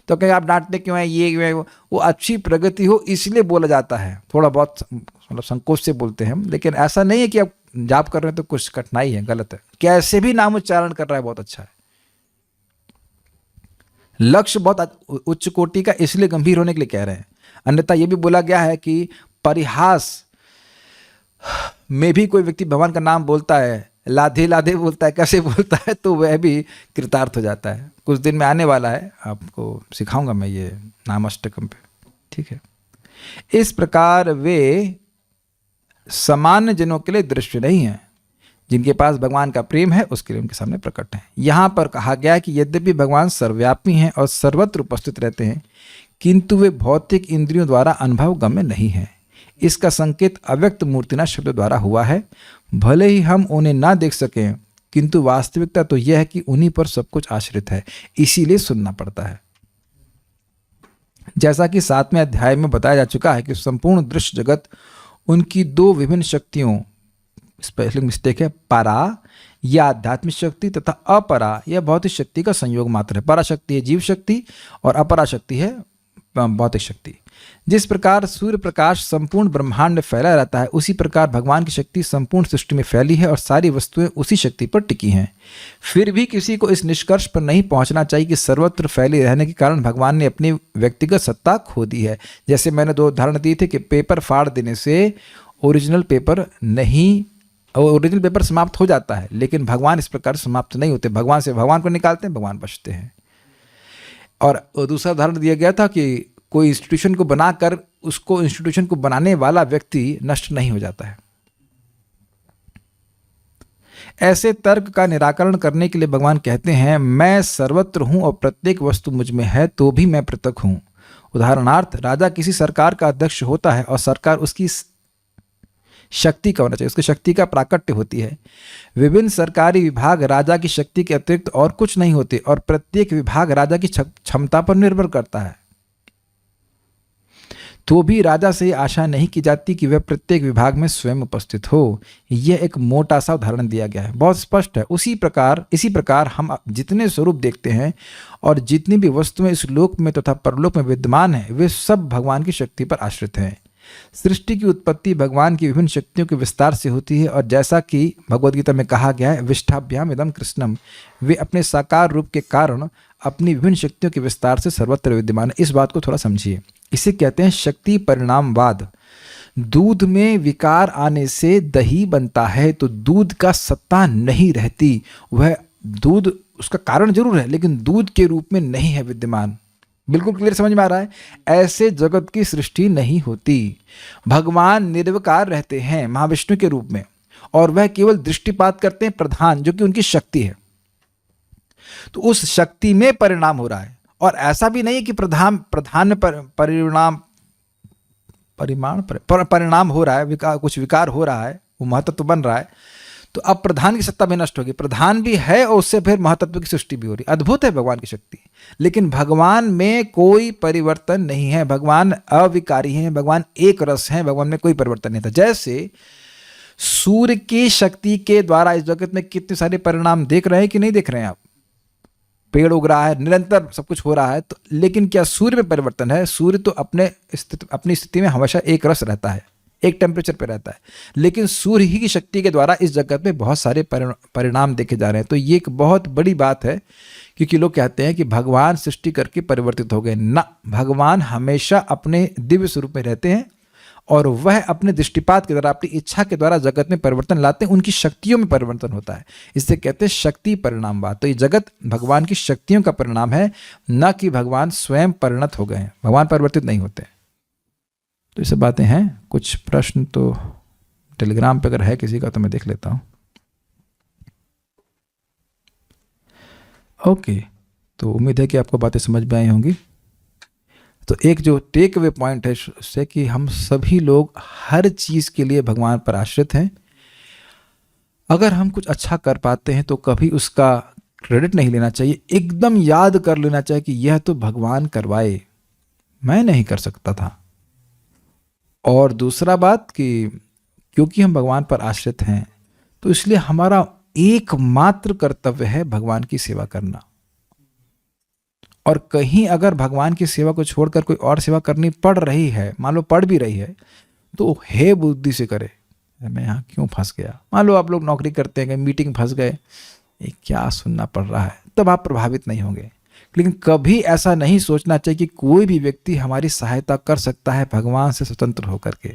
तो कहीं आप डांटते क्यों है, ये क्यों है, वो अच्छी प्रगति हो इसलिए बोला जाता है। थोड़ा बहुत मतलब संकोच से बोलते हैं हम, लेकिन ऐसा नहीं है कि आप जाप कर रहे हैं तो कुछ कठिनाई है, गलत है। कैसे भी नाम उच्चारण कर रहा है बहुत अच्छा है। लक्ष्य बहुत उच्च कोटि का, इसलिए गंभीर होने के लिए कह रहे हैं। अन्यथा यह भी बोला गया है कि परिहास में भी कोई व्यक्ति भगवान का नाम बोलता है, लाधे लाधे बोलता है, कैसे बोलता है, तो वह भी कृतार्थ हो जाता है। कुछ दिन में आने वाला है, आपको सिखाऊंगा मैं ये नाम अष्टकम पे, ठीक है। इस प्रकार वे सामान्य जनों के लिए दृश्य नहीं है, जिनके पास भगवान का प्रेम है उसके लिए उनके सामने प्रकट है। यहाँ पर कहा गया है कि यद्यपि भगवान सर्वव्यापी हैं और सर्वत्र उपस्थित रहते हैं, किंतु वे भौतिक इंद्रियों द्वारा अनुभव गम्य नहीं है। इसका संकेत अव्यक्त मूर्तिना शब्द द्वारा हुआ है। भले ही हम उन्हें ना देख सकें, किंतु वास्तविकता तो यह है कि उन्हीं पर सब कुछ आश्रित है, इसीलिए सुनना पड़ता है। जैसा कि 7वें अध्याय में बताया जा चुका है कि संपूर्ण दृश्य जगत उनकी दो विभिन्न शक्तियों, स्पेलिंग मिस्टेक है, परा या आध्यात्मिक शक्ति तथा अपरा या भौतिक शक्ति का संयोग मात्र है। परा शक्ति है जीव शक्ति और अपरा शक्ति है भौतिक शक्ति। जिस प्रकार सूर्य प्रकाश संपूर्ण ब्रह्मांड में फैला रहता है, उसी प्रकार भगवान की शक्ति संपूर्ण सृष्टि में फैली है और सारी वस्तुएं उसी शक्ति पर टिकी हैं। फिर भी किसी को इस निष्कर्ष पर नहीं पहुंचना चाहिए कि सर्वत्र फैले रहने के कारण भगवान ने अपनी व्यक्तिगत सत्ता खो दी है। जैसे मैंने 2 उदाहरण दिए थे कि पेपर फाड़ देने से ओरिजिनल पेपर समाप्त हो जाता है, लेकिन भगवान इस प्रकार समाप्त नहीं होते। भगवान से भगवान को निकालते हैं, भगवान बचते हैं। और दूसरा उदाहरण दिया गया था कि कोई इंस्टीट्यूशन को बनाकर उसको इंस्टीट्यूशन को बनाने वाला व्यक्ति नष्ट नहीं हो जाता है। ऐसे तर्क का निराकरण करने के लिए भगवान कहते हैं, मैं सर्वत्र हूं और प्रत्येक वस्तु मुझ में है तो भी मैं पृथक हूं। उदाहरणार्थ, राजा किसी सरकार का अध्यक्ष होता है और सरकार उसकी शक्ति का होना चाहिए, उसकी शक्ति का प्राकट्य होती है। विभिन्न सरकारी विभाग राजा की शक्ति के अतिरिक्त और कुछ नहीं होते और प्रत्येक विभाग राजा की क्षमता पर निर्भर करता है। तो भी राजा से आशा नहीं की जाती कि वह प्रत्येक विभाग में स्वयं उपस्थित हो। यह एक मोटा सा उदाहरण दिया गया है, बहुत स्पष्ट है। इसी प्रकार हम जितने स्वरूप देखते हैं और जितनी भी वस्तुएं इस लोक में तथा परलोक में विद्यमान है, वे सब भगवान की शक्ति पर आश्रित हैं। सृष्टि की उत्पत्ति भगवान की विभिन्न शक्तियों के विस्तार से होती है और जैसा कि भगवद गीता में कहा गया है, विष्ठाभ्याम इदम कृष्णम, वे अपने साकार रूप के कारण अपनी विभिन्न शक्तियों के विस्तार से सर्वत्र विद्यमान है। इस बात को थोड़ा समझिए। इसे कहते हैं शक्ति परिणामवाद। दूध में विकार आने से दही बनता है तो दूध का सत्ता नहीं रहती। वह दूध उसका कारण जरूर है, लेकिन दूध के रूप में नहीं है विद्यमान। बिल्कुल क्लियर समझ में आ रहा है? ऐसे जगत की सृष्टि नहीं होती। भगवान निर्विकार रहते हैं महाविष्णु के रूप में। और वह केवल दृष्टिपात करते हैं प्रधान, जो कि उनकी शक्ति है। तो उस शक्ति में परिणाम हो रहा है, और ऐसा भी नहीं है कि प्रधान में परिणाम हो रहा है, कुछ विकार हो रहा है, वो महतत्व बन रहा है। तो अब प्रधान की सत्ता भी नष्ट होगी, प्रधान भी है और उससे फिर महतत्व की सृष्टि भी हो रही है। अद्भुत है भगवान की शक्ति। लेकिन भगवान में कोई परिवर्तन नहीं है, भगवान अविकारी हैं, भगवान एक रस हैं, भगवान में कोई परिवर्तन नहीं था। जैसे सूर्य की शक्ति के द्वारा इस जगत में कितने सारे परिणाम देख रहे हैं कि नहीं देख रहे हैं आप? पेड़ उग रहा है, निरंतर सब कुछ हो रहा है। तो लेकिन क्या सूर्य में परिवर्तन है? सूर्य तो अपनी स्थिति में हमेशा एक रस रहता है, एक टेम्परेचर पे रहता है। लेकिन सूर्य ही की शक्ति के द्वारा इस जगत में बहुत सारे परिणाम देखे जा रहे हैं। तो ये एक बहुत बड़ी बात है, क्योंकि लोग कहते हैं कि भगवान सृष्टि करके परिवर्तित हो गए। ना, भगवान हमेशा अपने दिव्य स्वरूप में रहते हैं और वह अपने दृष्टिपात के द्वारा, अपनी इच्छा के द्वारा जगत में परिवर्तन लाते हैं। उनकी शक्तियों में परिवर्तन होता है, इससे कहते हैं शक्ति परिणामवाद। तो ये जगत भगवान की शक्तियों का परिणाम है, न कि भगवान स्वयं परिणत हो गए हैं। भगवान परिवर्तित नहीं होते। तो ये सब बातें हैं। कुछ प्रश्न तो टेलीग्राम पे अगर है किसी का तो मैं देख लेता हूं। ओके, तो उम्मीद है कि आपको बातें समझ में आई होंगी। तो एक जो टेक अवे पॉइंट है उससे कि हम सभी लोग हर चीज के लिए भगवान पर आश्रित हैं। अगर हम कुछ अच्छा कर पाते हैं तो कभी उसका क्रेडिट नहीं लेना चाहिए, एकदम याद कर लेना चाहिए कि यह तो भगवान करवाए, मैं नहीं कर सकता था। और दूसरा बात कि क्योंकि हम भगवान पर आश्रित हैं तो इसलिए हमारा एकमात्र कर्तव्य है भगवान की सेवा करना। और कहीं अगर भगवान की सेवा को छोड़कर कोई और सेवा करनी पड़ रही है, मान लो पड़ भी रही है, तो हे बुद्धि से करे, मैं यहाँ क्यों फंस गया। मान लो आप लोग नौकरी करते हैं, मीटिंग फंस गए, ये क्या सुनना पड़ रहा है, तब आप प्रभावित नहीं होंगे। लेकिन कभी ऐसा नहीं सोचना चाहिए कि कोई भी व्यक्ति हमारी सहायता कर सकता है भगवान से स्वतंत्र होकर के।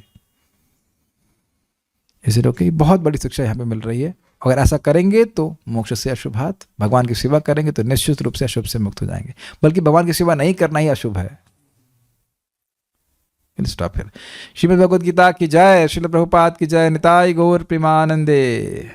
इसलिए ओके, बहुत बड़ी शिक्षा यहाँ पे मिल रही है। अगर ऐसा करेंगे तो मोक्ष से अशुभात, भगवान की सेवा करेंगे तो निश्चित रूप से अशुभ से मुक्त हो जाएंगे। बल्कि भगवान की सेवा नहीं करना ही अशुभ है। Stop here. श्रीमद् भगवद गीता की जय, श्रील प्रभुपाद की जय, निताई गौर प्रेमानंदे।